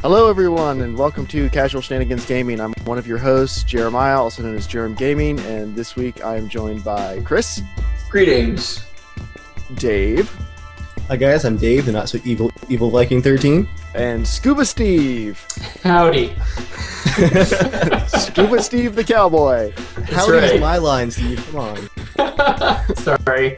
Hello, everyone, and welcome to Casual Shenanigans Gaming. I'm one of your hosts, Jeremiah, also known as Jerem Gaming, and this week I am joined by Chris. Greetings. Dave. Hi guys, I'm Dave, the not so evil Viking 13. And Scuba Steve. Howdy. Scuba Steve the Cowboy. Howdy right. is my line, Steve. Come on. Sorry.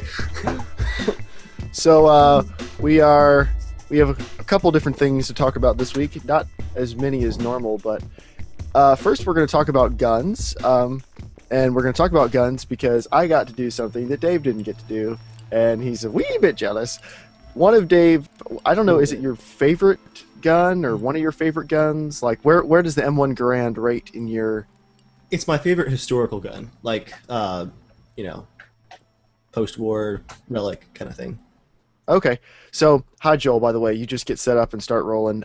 So we have a couple different things to talk about this week. Not as many as normal, but first we're going to talk about guns. And we're going to talk about guns because I got to do something that Dave didn't get to do, and he's a wee bit jealous. One of Dave, I don't know, is it your favorite gun or one of your favorite guns? Like, where does the M1 Garand rate in your... It's my favorite historical gun, like, post-war relic kind of thing. Okay, so hi Joel. By the way, you just get set up and start rolling.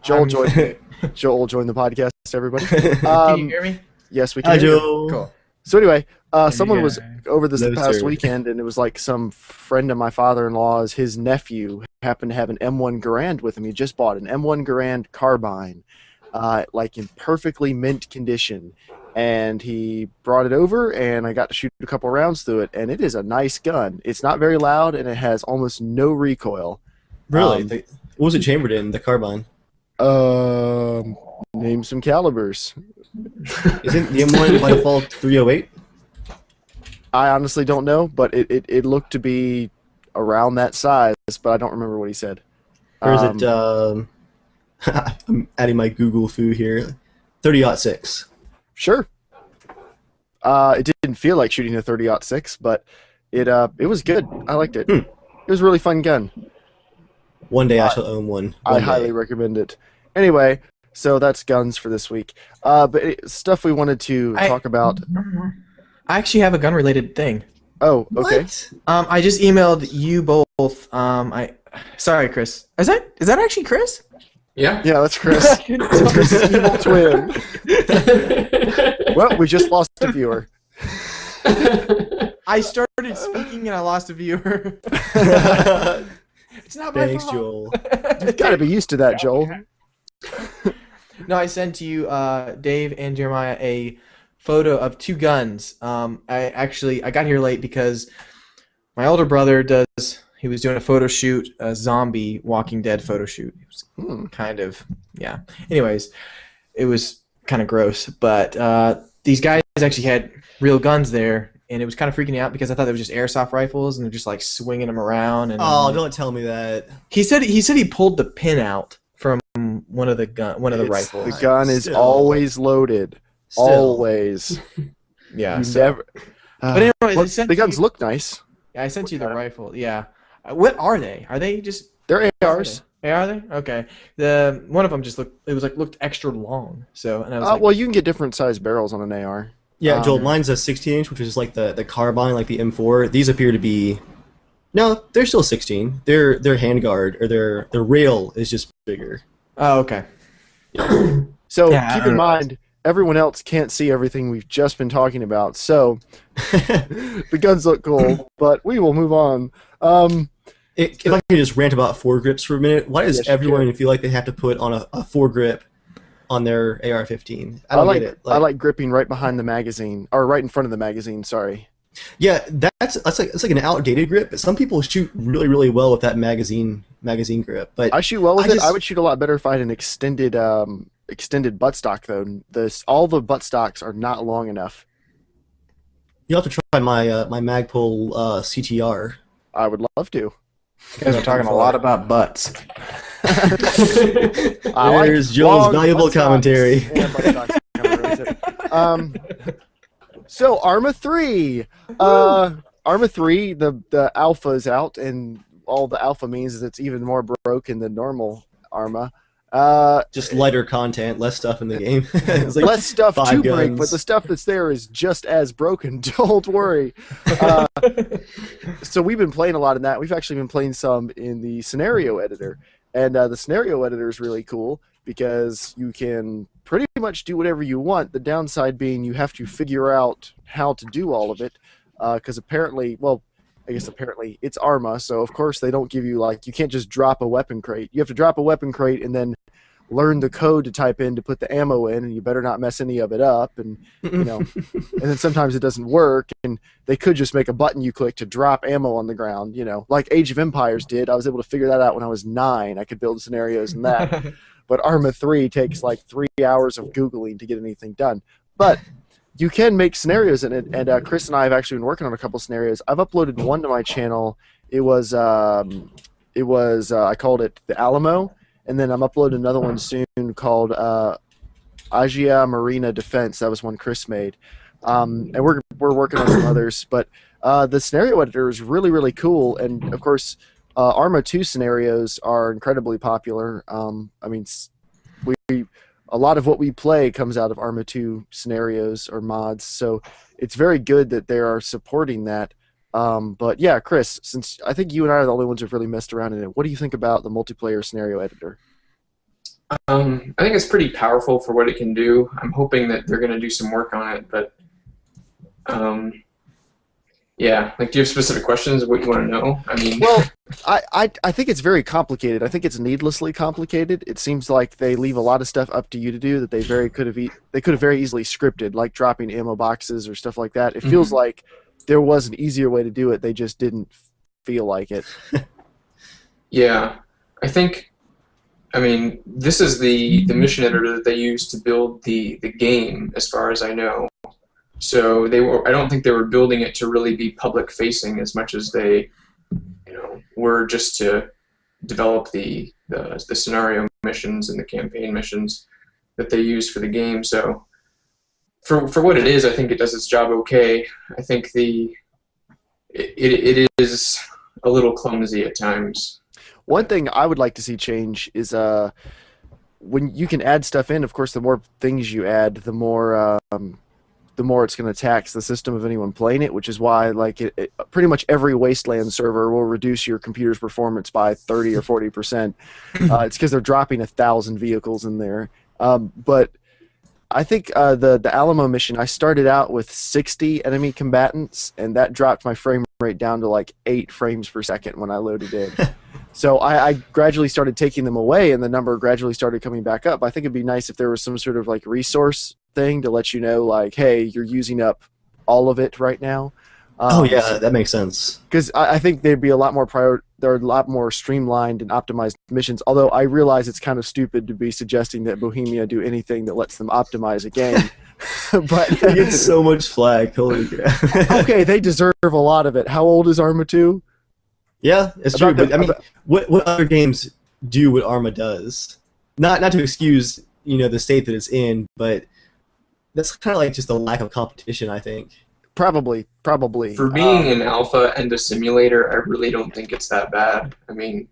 Joel joined the podcast. Everybody, Can you hear me? yes, we can. Hi hear you. Joel. Cool. So anyway, someone was over this No, past sir. weekend, and it was like some friend of my father-in-law's. His nephew happened to have an M1 Garand with him. He just bought an M1 Garand carbine, like in perfectly mint condition. And he brought it over, and I got to shoot a couple rounds through it, and it is a nice gun. It's not very loud, and it has almost no recoil. Really? What was it chambered in, the carbine? Name some calibers. Isn't the M1 by default 308? I honestly don't know, but it looked to be around that size, but I don't remember what he said. Or is it, I'm adding my Google foo here, 30-06? Sure. It didn't feel like shooting a 30-06, but it was good. I liked it. It was a really fun gun. One day I shall own one. I highly recommend it. Anyway, so that's guns for this week. But stuff we wanted to talk about. I actually have a gun-related thing. Oh, okay. What? I just emailed you both. Sorry, Chris. Is that actually Chris? Yeah. Yeah, that's Chris. It's Chris's evil twin. Well, we just lost a viewer. I started speaking and I lost a viewer. It's not my Thanks, fault. Joel. You've got to be used to that, Joel. No, I sent to you, Dave and Jeremiah, a photo of two guns. I got here late because my older brother he was doing a photo shoot, a zombie Walking Dead photo shoot. It was kind of, yeah. Anyways, it was kind of gross, but these guys actually had real guns there, and it was kind of freaking me out because I thought they were just airsoft rifles, and they're just like swinging them around. And Oh, don't tell me that. he said he pulled the pin out from one of the rifles. The gun is Still. always loaded. Still. Always. Yeah. You So, never. but anyways, Well, I sent the guns you- look nice. I sent you the rifle. Yeah. What are they? Are they just They're ARs. Are they? Okay. The one of them just looked extra long. So and I was like, Well, you can get different size barrels on an AR. Yeah, Joel, mine's a 16-inch, which is like the carbine, like the M4. These appear to be... No, they're still 16. Their handguard, or their rail is just bigger. oh, okay. So Yeah, I keep don't in know. mind, everyone else can't see everything we've just been talking about. So the guns look cool, but we will move on. If I could just rant about foregrips for a minute, why does Yes, you everyone feel like they have to put on a foregrip on their AR-15? I don't get it. I like gripping right behind the magazine, or right in front of the magazine. Sorry. Yeah, it's like an outdated grip. But some people shoot really, really well with that magazine grip. But I shoot well with I it. just- I would shoot a lot better if I had an extended buttstock, though. All the buttstocks are not long enough. you'll have to try my my Magpul CTR. I would love to. You guys are talking a lot about butts. I like There's Joel's long valuable buttstocks commentary. and buttstocks. Kinda ruins it. So Arma 3. Arma 3, the alpha's out, and all the alpha means is it's even more broken than normal Arma. Just lighter content, less stuff in the game. It's like Less stuff 5 to break, guns. but the stuff that's there is just as broken. Don't worry. So we've been playing a lot in that. We've actually been playing some in the scenario editor, and the scenario editor is really cool because you can pretty much do whatever you want. The downside being you have to figure out how to do all of it, because apparently, well, I guess apparently it's Arma, so of course they don't give you, like, you can't just drop a weapon crate. You have to drop a weapon crate and then learn the code to type in to put the ammo in, and you better not mess any of it up. And and then sometimes it doesn't work, and they could just make a button you click to drop ammo on the ground. Like Age of Empires did. I was able to figure that out when I was 9. I could build scenarios in that. But Arma 3 takes like 3 hours of Googling to get anything done. But you can make scenarios in it, and Chris and I have actually been working on a couple scenarios. I've uploaded one to my channel. It was I called it the Alamo, and then I'm uploading another one soon called Agia Marina Defense. That was one Chris made, and we're working on some others. But the scenario editor is really, really cool, and of course, Arma 2 scenarios are incredibly popular. I mean, a lot of what we play comes out of Arma 2 scenarios or mods, so it's very good that they are supporting that. But yeah, Chris, since I think you and I are the only ones who've really messed around in it, what do you think about the multiplayer scenario editor? I think it's pretty powerful for what it can do. I'm hoping that they're going to do some work on it, but yeah, like, do you have specific questions of what you want to know? I mean, well, I think it's very complicated. I think it's needlessly complicated. It seems like they leave a lot of stuff up to you to do that they could have very easily scripted, like dropping ammo boxes or stuff like that. It feels like there was an easier way to do it. They just didn't feel like it. Yeah, I mean, this is the mission editor that they used to build the game, as far as I know. So I don't think they were building it to really be public facing as much as they, were just to develop the scenario missions and the campaign missions that they use for the game. So for what it is, I think it does its job okay. I think it is a little clumsy at times. One thing I would like to see change is when you can add stuff in. Of course, the more things you add, the more it's going to tax the system of anyone playing it, which is why pretty much every Wasteland server will reduce your computer's performance by 30 or 40%. It's because they're dropping 1,000 vehicles in there. But I think the Alamo mission, I started out with 60 enemy combatants, and that dropped my frame rate down to like 8 frames per second when I loaded in. So I gradually started taking them away, and the number gradually started coming back up. I think it'd be nice if there was some sort of like resource thing to let you know, like, hey, you're using up all of it right now. Oh yeah, that makes sense. Because I think they'd be a lot more they're a lot more streamlined and optimized missions. Although I realize it's kind of stupid to be suggesting that Bohemia do anything that lets them optimize a game. But they get so much flack. Holy crap. Okay, they deserve a lot of it. How old is Arma 2? Yeah, it's true. But I mean, what other games do what Arma does? Not to excuse the state that it's in, but that's kind of like just a lack of competition, I think. Probably. For being an alpha and a simulator, I really don't think it's that bad. I mean,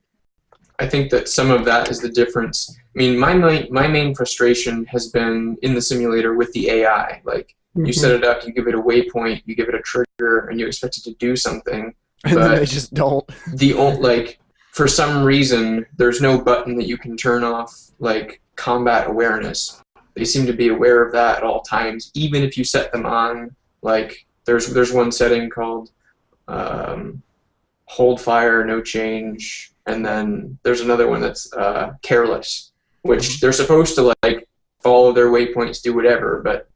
I think that some of that is the difference. I mean, my main frustration has been in the simulator with the AI. Like, you set it up, you give it a waypoint, you give it a trigger, and you expect it to do something. And then they just don't. For some reason, there's no button that you can turn off, like, combat awareness. They seem to be aware of that at all times, even if you set them on, like, there's one setting called hold fire, no change, and then there's another one that's careless, which they're supposed to, like, follow their waypoints, do whatever, but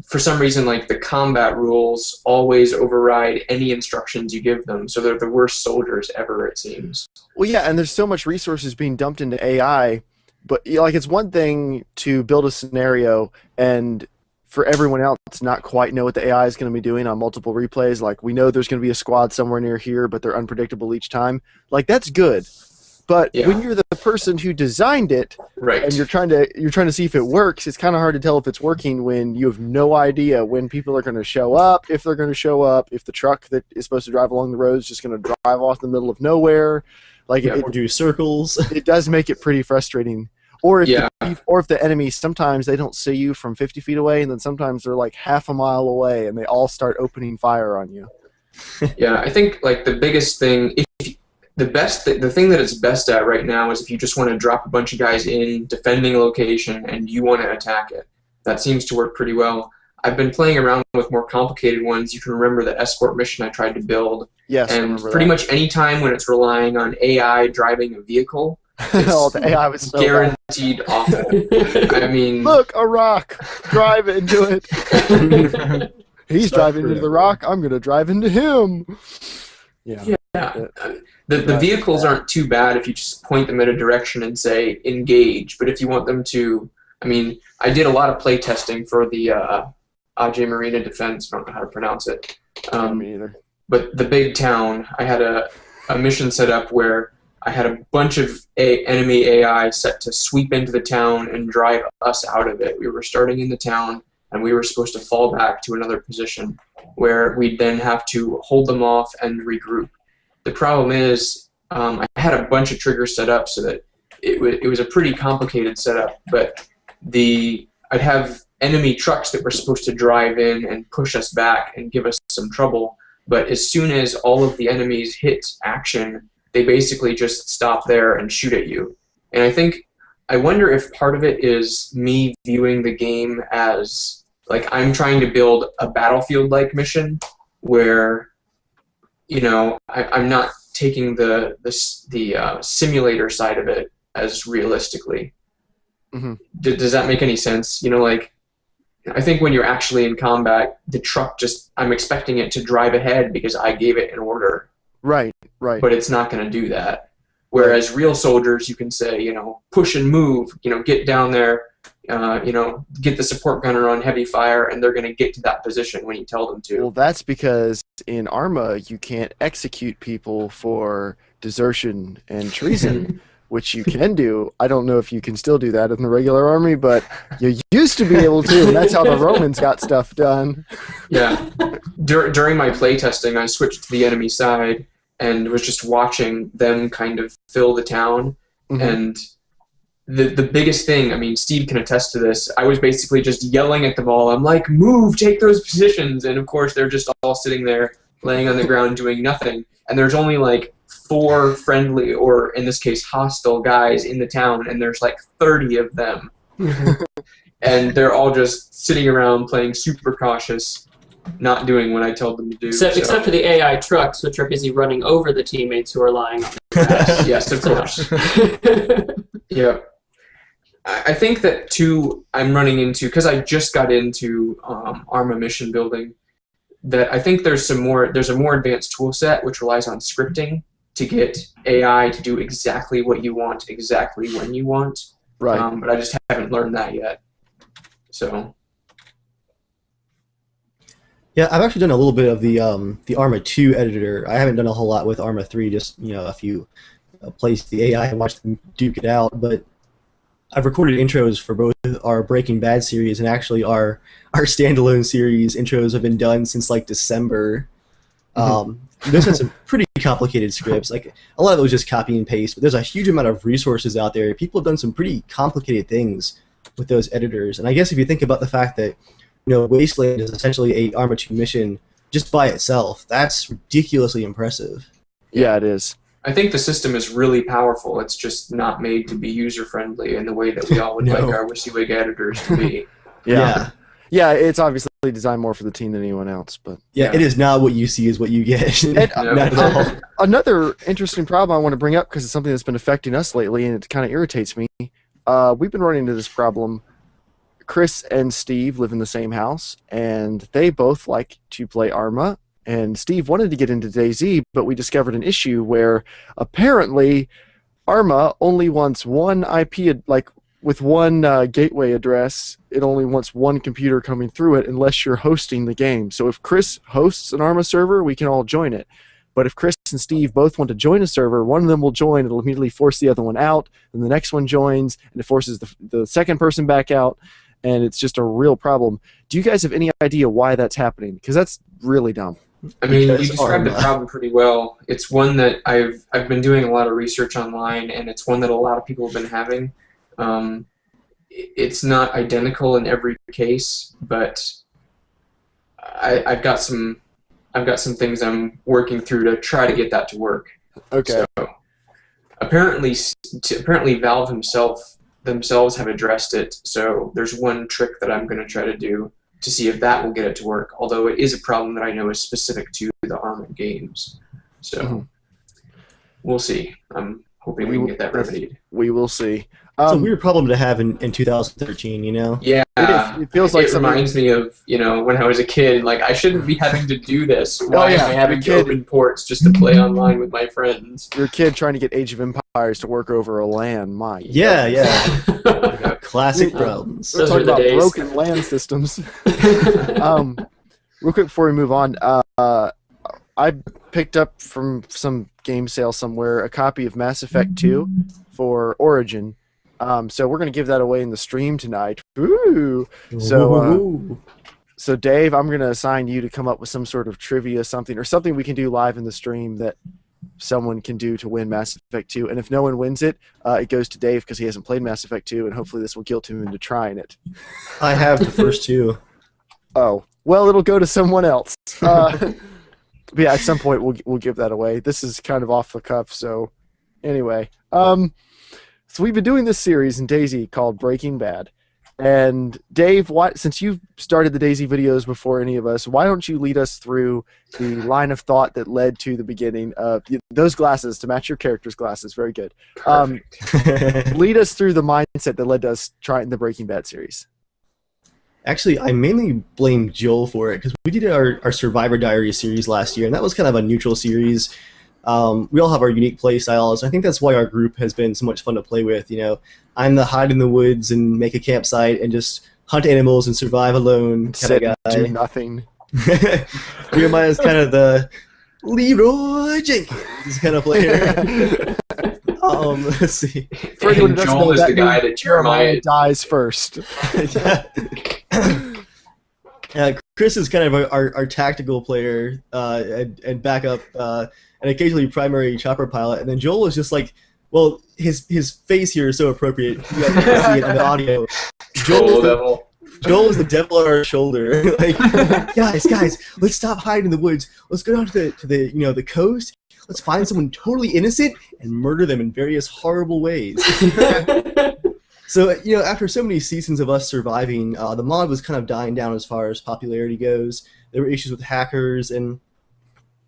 for some reason, like, the combat rules always override any instructions you give them, so they're the worst soldiers ever, it seems. Well, yeah, and there's so much resources being dumped into AI, but it's one thing to build a scenario and for everyone else not quite know what the AI is going to be doing on multiple replays. Like, we know there's going to be a squad somewhere near here, but they're unpredictable each time. Like, that's good. But when you're the person who designed it, right, and you're trying to see if it works, it's kind of hard to tell if it's working when you have no idea when people are going to show up, if they're going to show up, if the truck that is supposed to drive along the road is just going to drive off in the middle of nowhere. Like, or do circles. It does make it pretty frustrating. Or if the enemy, sometimes they don't see you from 50 feet away, and then sometimes they're like half a mile away, and they all start opening fire on you. Yeah, I think, like, the biggest thing, the thing that it's best at right now is if you just want to drop a bunch of guys in, defending a location, and you want to attack it. That seems to work pretty well. I've been playing around with more complicated ones. You can remember the escort mission I tried to build. Yes, and pretty much any time when it's relying on AI driving a vehicle, Oh, the AI was so bad. guaranteed awful. I mean, Look, a rock. Drive into it. He's driving into the rock. I'm gonna drive into him. Yeah. The vehicles aren't too bad if you just point them in a direction and say engage. But if you want them to, I mean, I did a lot of play testing for the AJ Marina Defense. I don't know how to pronounce it. Me either. But the big town, I had a mission set up where I had a bunch of enemy AI set to sweep into the town and drive us out of it. We were starting in the town, and we were supposed to fall back to another position where we'd then have to hold them off and regroup. The problem is I had a bunch of triggers set up so that it was a pretty complicated setup, but I'd have enemy trucks that were supposed to drive in and push us back and give us some trouble, but as soon as all of the enemies hit action, they basically just stop there and shoot at you. And I wonder if part of it is me viewing the game as, like, I'm trying to build a Battlefield-like mission where, you know, I'm not taking the simulator side of it as realistically. Mm-hmm. Does that make any sense? You know, like, I think when you're actually in combat, the truck I'm expecting it to drive ahead because I gave it an order. Right. But it's not going to do that. Whereas real soldiers, you can say, you know, push and move, you know, get down there, you know, get the support gunner on heavy fire, and they're going to get to that position when you tell them to. Well, that's because in Arma, you can't execute people for desertion and treason, which you can do. I don't know if you can still do that in the regular army, but you used to be able to, and that's how the Romans got stuff done. Yeah. During my playtesting, I switched to the enemy side and was just watching them kind of fill the town. Mm-hmm. And the biggest thing, I mean, Steve can attest to this, I was basically just yelling at them all. I'm like, move, take those positions. And of course, they're just all sitting there laying on the ground doing nothing. And there's only like 4 friendly, or in this case, hostile guys in the town, and there's like 30 of them. And they're all just sitting around playing super cautious, not doing what I told them to do. Except for the AI trucks, which are busy running over the teammates who are lying on the grass. Yes, of course. Yeah. I think that, too, I'm running into, because I just got into Arma mission building, that I think there's a more advanced tool set which relies on scripting to get AI to do exactly what you want, exactly when you want. Right. But I just haven't learned that yet. So. Yeah, I've actually done a little bit of the Arma 2 editor. I haven't done a whole lot with Arma 3, just, you know, a few plays the AI and watched them duke it out. But I've recorded intros for both our Breaking Bad series and actually our standalone series. Intros have been done since like December. Those are some pretty complicated scripts. Like, a lot of it was just copy and paste, but there's a huge amount of resources out there. People have done some pretty complicated things with those editors. And I guess if you think about the fact that, you know, Wasteland is essentially a Arma 2 mission just by itself, that's ridiculously impressive. Yeah, it is. I think the system is really powerful. It's just not made to be user-friendly in the way that we all would like our WYSIWYG editors to be. Yeah, it's obviously designed more for the team than anyone else. But yeah, it is not what you see is what you get. And, not at all. Another interesting problem I want to bring up, because it's something that's been affecting us lately, and it kind of irritates me. We've been running into this problem. Chris and Steve live in the same house, and they both like to play Arma. And Steve wanted to get into DayZ, but we discovered an issue where apparently Arma only wants one IP, like with one gateway address, it only wants one computer coming through it unless you're hosting the game. So if Chris hosts an Arma server, we can all join it. But if Chris and Steve both want to join a server, one of them will join, it'll immediately force the other one out, and the next one joins, and it forces the second person back out, and it's just a real problem. Do you guys have any idea why that's happening? Because that's really dumb. I mean, you described the problem pretty well. It's one that I've been doing a lot of research online, and it's one that a lot of people have been having. It's not identical in every case, but I've got some things I'm working through to try to get that to work. Okay. So, apparently Valve themselves have addressed it. So there's one trick that I'm going to try to do to see if that will get it to work, although it is a problem that I know is specific to the Arma games. So we'll see. I'm hoping we can get that remedied. We will see. It's a weird problem to have in 2013, you know? Yeah, it feels like it reminds me of when I was a kid. Like, I shouldn't be having to do this. Why am I having to open ports just to play online with my friends? You're a kid trying to get Age of Empires to work over a LAN. My yeah. Classic problems. We're talking about broken LAN systems. Real quick before we move on, I picked up from some game sale somewhere a copy of Mass Effect 2 for Origin. So we're going to give that away in the stream tonight. Woo! So Dave, I'm going to assign you to come up with some sort of trivia, something we can do live in the stream that someone can do to win Mass Effect 2. And if no one wins it, it goes to Dave because he hasn't played Mass Effect 2, and hopefully this will guilt him into trying it. I have the first two. Oh, well, it'll go to someone else. But yeah, at some point we'll give that away. This is kind of off the cuff, so anyway. So we've been doing this series in DayZ called Breaking Bad. And Dave, since you've started the DayZ videos before any of us, why don't you lead us through the line of thought that led to the beginning of those glasses to match your character's glasses? Very good. Lead us through the mindset that led to us trying the Breaking Bad series. Actually, I mainly blame Joel for it because we did our Survivor Diary series last year, and that was kind of a neutral series. We all have our unique play styles. I think that's why our group has been so much fun to play with. I'm the hide in the woods and make a campsite and just hunt animals and survive alone kind of guy. Do nothing. Jeremiah's kind of the Leroy Jenkins kind of player. Let's see. For anyone who doesn't Joel know, is that the guy means that Jeremiah dies first. Chris is kind of our tactical player and backup and occasionally primary chopper pilot, and then Joel is just like, well, his face here is so appropriate. You guys can see it in the audio. Joel is the devil on our shoulder. Like, guys, let's stop hiding in the woods. Let's go down to the coast. Let's find someone totally innocent and murder them in various horrible ways. So, after so many seasons of us surviving, the mod was kind of dying down as far as popularity goes. There were issues with hackers, and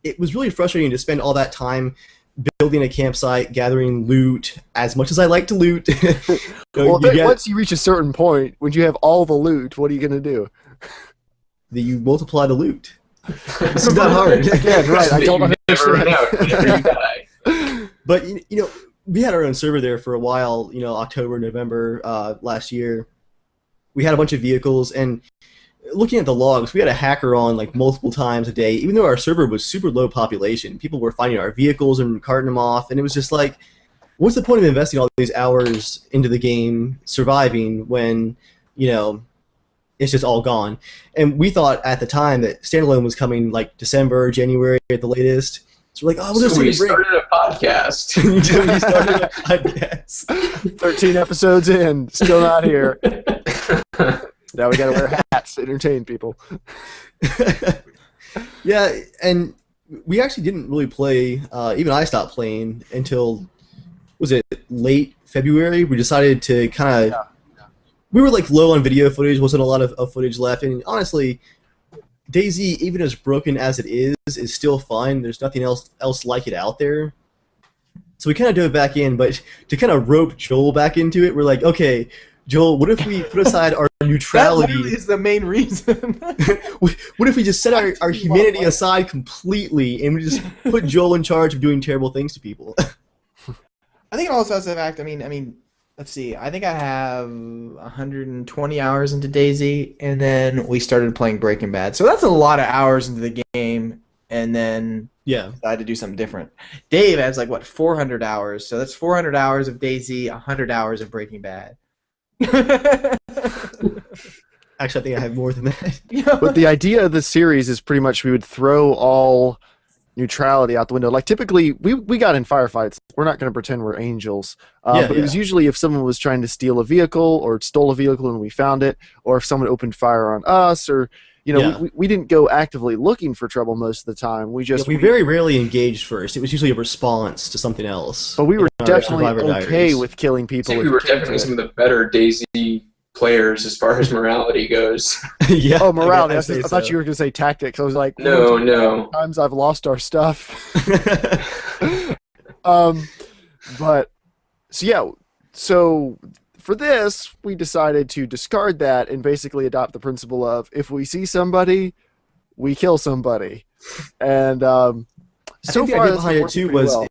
it was really frustrating to spend all that time building a campsite, gathering loot, as much as I like to loot. Once you reach a certain point, when you have all the loot, what are you going to do? You multiply the loot. This is not hard. Again, right, I don't understand. But, we had our own server there for a while, October, November last year. We had a bunch of vehicles, and looking at the logs, we had a hacker on like multiple times a day, even though our server was super low population. People were finding our vehicles and carting them off, and it was just like, what's the point of investing all these hours into the game, surviving, when, it's just all gone? And we thought at the time that standalone was coming like December, January at the latest. So we're like, oh, we started a podcast. We started a podcast. 13 episodes in, still not here. Now we gotta wear hats to entertain people. Yeah, and we actually didn't really play, even I stopped playing until, was it late February? We decided to kind of, we were like low on video footage, wasn't a lot of footage left, and honestly, DayZ, even as broken as it is still fun. There's nothing else like it out there. So we kind of dove back in, but to kind of rope Joel back into it, we're like, okay, Joel, what if we put aside our neutrality? That literally is the main reason. What if we just set our humanity aside completely and we just put Joel in charge of doing terrible things to people? I think it also has the fact, I mean, let's see, I think I have 120 hours into DayZ, and then we started playing Breaking Bad. So that's a lot of hours into the game, and then decided to do something different. Dave has 400 hours, so that's 400 hours of DayZ, 100 hours of Breaking Bad. Actually, I think I have more than that. But the idea of the series is pretty much we would throw all neutrality out the window. Like typically, we got in firefights. We're not going to pretend we're angels. But it was usually if someone was trying to steal a vehicle or stole a vehicle and we found it, or if someone opened fire on us, or we didn't go actively looking for trouble most of the time. We very rarely engaged first. It was usually a response to something else. But we were definitely okay with killing people. I think we were definitely some of the better DayZ players as far as morality goes. Oh, morality. I thought you were going to say tactics. I was like, no. Times I've lost our stuff. But so for this, we decided to discard that and basically adopt the principle of if we see somebody, we kill somebody. And so the far, idea that's behind it working too pretty was, well.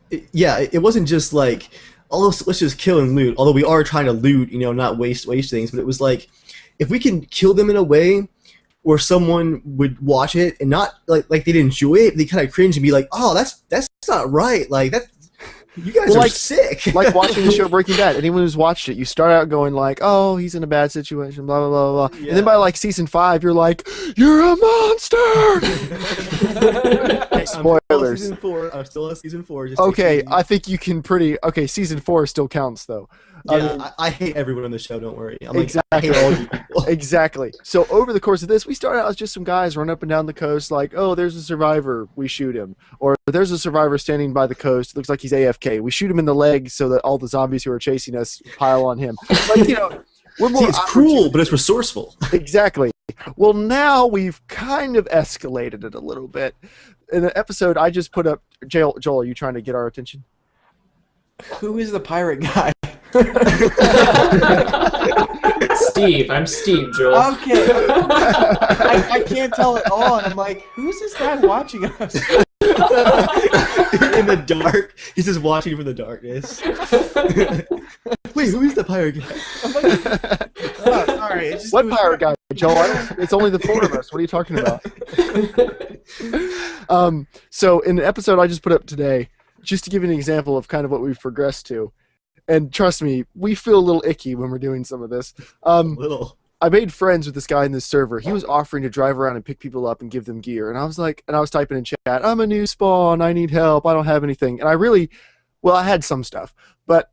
it wasn't just like, oh, let's just kill and loot. Although we are trying to loot, not waste things. But it was like, if we can kill them in a way where someone would watch it and not like they'd enjoy it, they kind of cringe and be like, oh, that's not right. Like that. You guys are sick. Like watching the show Breaking Bad. Anyone who's watched it, you start out going like, "Oh, he's in a bad situation," blah blah blah blah, and then by like season 5, you're like, "You're a monster." Spoilers. Season 4. I'm still on season 4. Just Okay, I think you can Okay, season 4 still counts though. Yeah, I hate everyone on the show. Don't worry. Exactly. I hate all you people. Exactly. So over the course of this, we start out as just some guys run up and down the coast like, oh, there's a survivor, we shoot him. Or there's a survivor standing by the coast, looks like he's AFK. We shoot him in the leg so that all the zombies who are chasing us pile on him. Like, we're more it's cruel, but it's resourceful. Exactly. Well, now we've kind of escalated it a little bit. In an episode I just put up, Joel, are you trying to get our attention? Who is the pirate guy? Steve. I'm Steve, Joel. Okay. I can't tell at all, and I'm like, who's this guy watching us? In the dark, he's just watching from the darkness. Wait, who is the pirate guy? I'm like, oh, sorry. It's just What pirate guy, Joel? It's only the 4 of us. What are you talking about? So in the episode I just put up today, just to give you an example of kind of what we've progressed to, and trust me, we feel a little icky when we're doing some of this. Little. I made friends with this guy in this server. He was offering to drive around and pick people up and give them gear. And I was like, I was typing in chat, I'm a new spawn, I need help, I don't have anything. And I had some stuff, but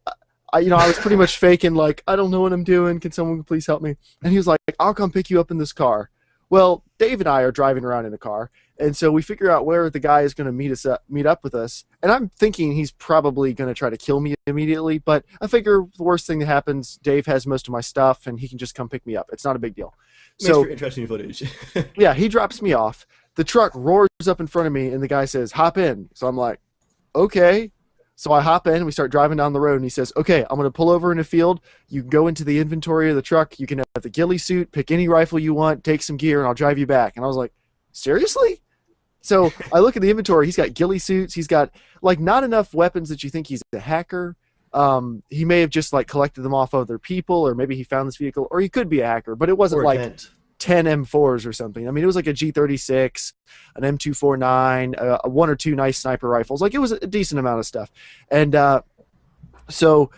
I was pretty much faking like, I don't know what I'm doing, can someone please help me? And he was like, I'll come pick you up in this car. Well, Dave and I are driving around in a car, and so we figure out where the guy is going to meet up with us. And I'm thinking he's probably going to try to kill me immediately, but I figure the worst thing that happens, Dave has most of my stuff, and he can just come pick me up. It's not a big deal. Makes for interesting footage. Yeah, he drops me off. The truck roars up in front of me, and the guy says, hop in. So I'm like, okay. So I hop in, we start driving down the road, and he says, okay, I'm going to pull over in a field. You can go into the inventory of the truck. You can have the ghillie suit, pick any rifle you want, take some gear, and I'll drive you back. And I was like, seriously? So I look at the inventory. He's got ghillie suits. He's got, like, not enough weapons that you think he's a hacker. He may have just, like, collected them off other people, or maybe he found this vehicle, or he could be a hacker, but it wasn't like 10 M4s or something. I mean, it was like a G36, an M249, one or two nice sniper rifles. Like, it was a decent amount of stuff. And so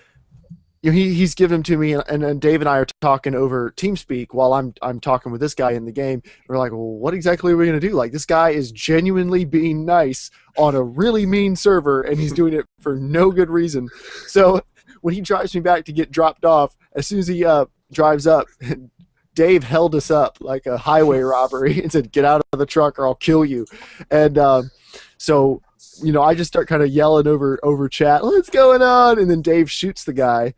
he's given them to me, and Dave and I are talking over Teamspeak while I'm talking with this guy in the game. We're like, well, what exactly are we going to do? Like, this guy is genuinely being nice on a really mean server, and he's doing it for no good reason. So when he drives me back to get dropped off, as soon as he drives up, Dave held us up like a highway robbery and said, get out of the truck or I'll kill you. And so, I just start kind of yelling over chat, what's going on? And then Dave shoots the guy.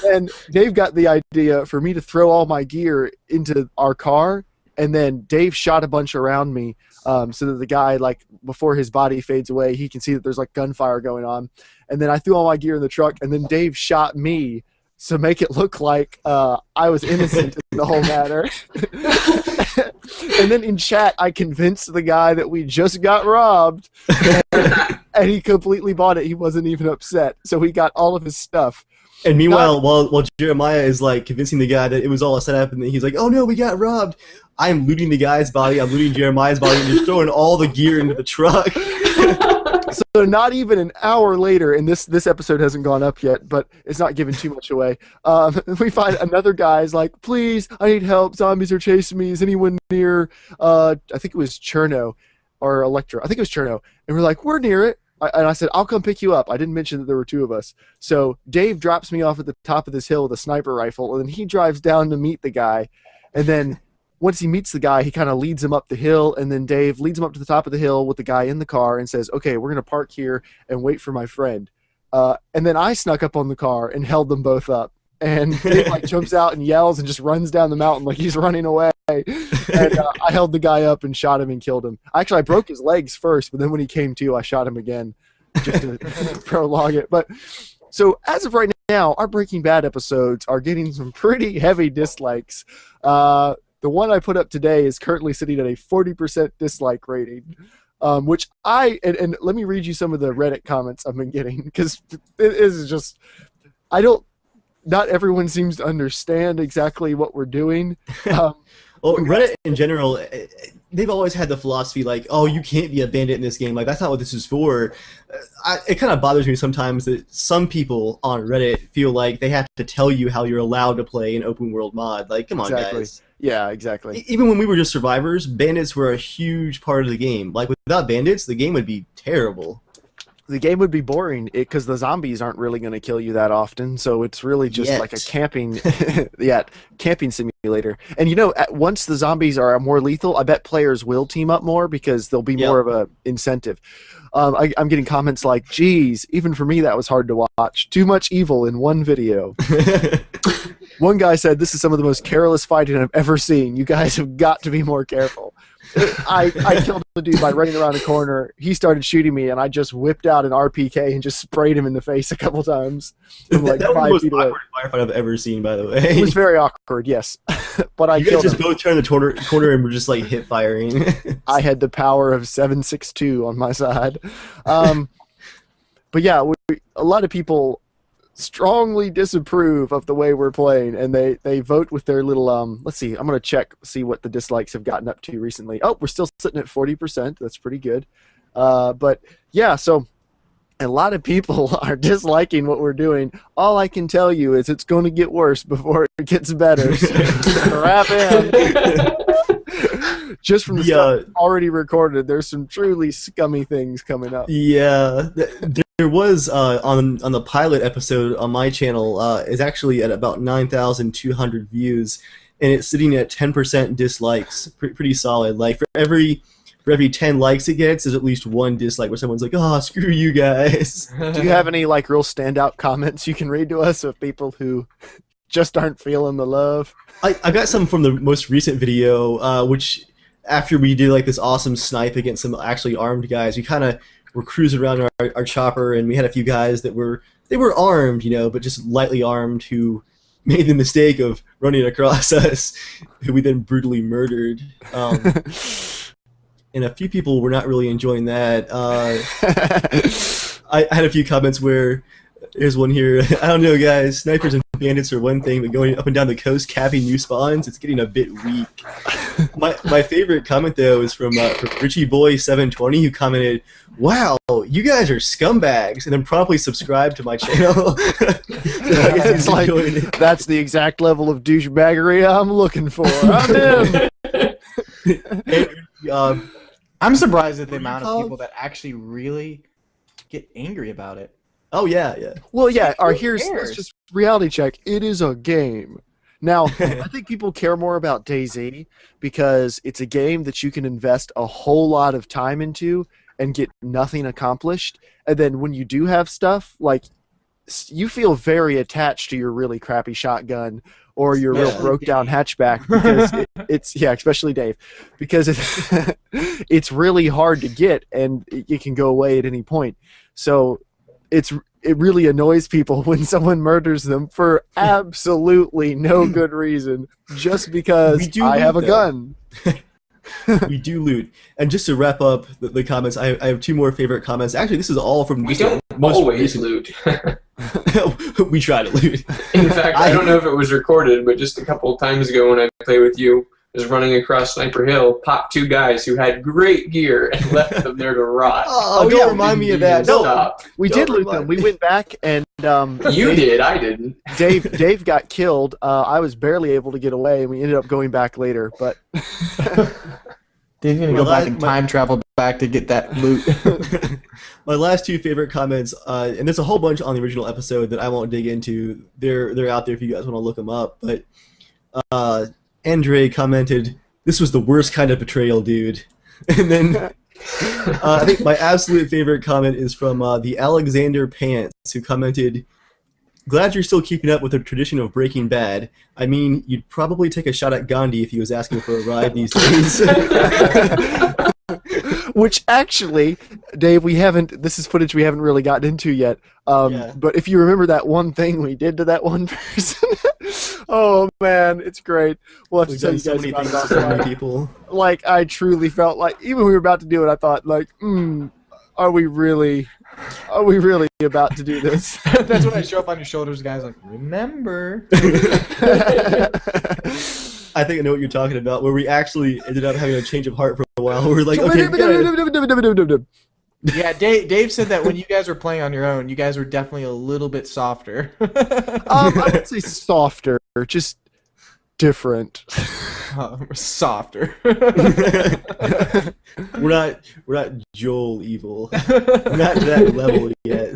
And Dave got the idea for me to throw all my gear into our car. And then Dave shot a bunch around me so that the guy, like, before his body fades away, he can see that there's, like, gunfire going on. And then I threw all my gear in the truck, and then Dave shot me to make it look like I was innocent in the whole matter. And then in chat, I convinced the guy that we just got robbed, and he completely bought it. He wasn't even upset. So he got all of his stuff. And meanwhile, while Jeremiah is like convincing the guy that it was all a setup, and he's like, "Oh no, we got robbed," I'm looting the guy's body, I'm looting Jeremiah's body, and just throwing all the gear into the truck. So not even an hour later, and this episode hasn't gone up yet, but it's not giving too much away. We find another guy's like, "Please, I need help. Zombies are chasing me. Is anyone near?" I think it was Cherno or Electro. I think it was Cherno, and we're like, "We're near it." And I said, I'll come pick you up. I didn't mention that there were 2 of us. So Dave drops me off at the top of this hill with a sniper rifle, and then he drives down to meet the guy. And then once he meets the guy, he kind of leads him up the hill, and then Dave leads him up to the top of the hill with the guy in the car and says, okay, we're going to park here and wait for my friend. And then I snuck up on the car and held them both up. And Dave like jumps out and yells and just runs down the mountain like he's running away. And I held the guy up and shot him and killed him. Actually, I broke his legs first, but then when he came to, I shot him again. just to prolong it. But so as of right now, our Breaking Bad episodes are getting some pretty heavy dislikes. The one I put up today is currently sitting at a 40% dislike rating, which and let me read you some of the Reddit comments I've been getting, because it is just, not everyone seems to understand exactly what we're doing. Well, Reddit in general, they've always had the philosophy like, oh, you can't be a bandit in this game. Like, that's not what this is for. It kind of bothers me sometimes that some people on Reddit feel like they have to tell you how you're allowed to play an open world mod. Like, come on, guys. Yeah, exactly. Even when we were just survivors, bandits were a huge part of the game. Like, without bandits, the game would be terrible. The game would be boring because the zombies aren't really going to kill you that often, so it's really just like a camping, camping simulator. And once the zombies are more lethal, I bet players will team up more because there'll be more of a incentive. I'm getting comments like, "Geez, even for me that was hard to watch. Too much evil in one video." One guy said, "This is some of the most careless fighting I've ever seen. You guys have got to be more careful." I killed the dude by running around a corner. He started shooting me, and I just whipped out an RPK and just sprayed him in the face a couple times from like that 5 was the feet most away. awkward firefight I've ever seen, by the way. It was very awkward, yes. But I You guys killed just him. both turned the corner and were just like hip firing. I had the power of 762 on my side. But yeah, a lot of people strongly disapprove of the way we're playing, and they vote with their little let's see, I'm gonna see what the dislikes have gotten up to recently. Oh, we're still sitting at 40%. That's pretty good. But yeah, so a lot of people are disliking what we're doing. All I can tell you is it's going to get worse before it gets better. So strap in. Just from the stuff already recorded, there's some truly scummy things coming up. Yeah, there was on the pilot episode on my channel. It's actually at about 9,200 views, and it's sitting at 10% dislikes. Pretty solid. Like for every 10 likes it gets, there's at least one dislike where someone's like, "Oh, screw you guys." Do you have any like real standout comments you can read to us of people who just aren't feeling the love? I got some from the most recent video, which after we did like this awesome snipe against some actually armed guys, we kind of were cruising around our chopper, and we had a few guys that were armed, but just lightly armed, who made the mistake of running across us, who we then brutally murdered. And a few people were not really enjoying that. I had a few comments where, here's one here. "I don't know, guys. Snipers and bandits are one thing, but going up and down the coast capping new spawns, it's getting a bit weak." My favorite comment though is from Richie Boy 720, who commented, "Wow, you guys are scumbags," and then promptly subscribed to my channel. It's like, that's the exact level of douchebaggery I'm looking for. I'm in. I'm surprised at the amount of people that actually really get angry about it. Oh yeah. Well, yeah. Let's just reality check. It is a game. Now, I think people care more about DayZ because it's a game that you can invest a whole lot of time into and get nothing accomplished. And then when you do have stuff, like, you feel very attached to your really crappy shotgun or your real broke down hatchback, because it's especially Dave, because it's really hard to get and it can go away at any point. So it really annoys people when someone murders them for absolutely no good reason, just because I have a gun. We do loot. And just to wrap up the comments, I have two more favorite comments. Actually, this is all from We don't always loot. We try to loot. In fact, I don't know if it was recorded, but just a couple of times ago when I played with you, I was running across Sniper Hill, popped two guys who had great gear and left them there to rot. Oh, don't remind me of that. No, we did loot them. We went back and you did. I didn't. Dave got killed. I was barely able to get away, and we ended up going back later. But Dave's gonna go back and time travel back to get that loot. My last two favorite comments, and there's a whole bunch on the original episode that I won't dig into. They're out there if you guys want to look them up. But Andre commented, "This was the worst kind of betrayal, dude." And then I think my absolute favorite comment is from the Alexander Pants, who commented, "Glad you're still keeping up with the tradition of Breaking Bad. I mean, you'd probably take a shot at Gandhi if he was asking for a ride these days." Which actually, Dave, we haven't. This is footage we haven't really gotten into yet. But if you remember that one thing we did to that one person, oh man, it's great. We'll have to tell you guys about it to so many people. Like, I truly felt like, even when we were about to do it, I thought, like, are we really about to do this? That's when I show up on your shoulders, guys. Like, remember? I think I know what you're talking about. Where we actually ended up having a change of heart for a while. We're like, okay. Yeah, Dave said that when you guys were playing on your own, you guys were definitely a little bit softer. I would say softer, just different. Softer. We're not Joel evil. We're not to that level yet.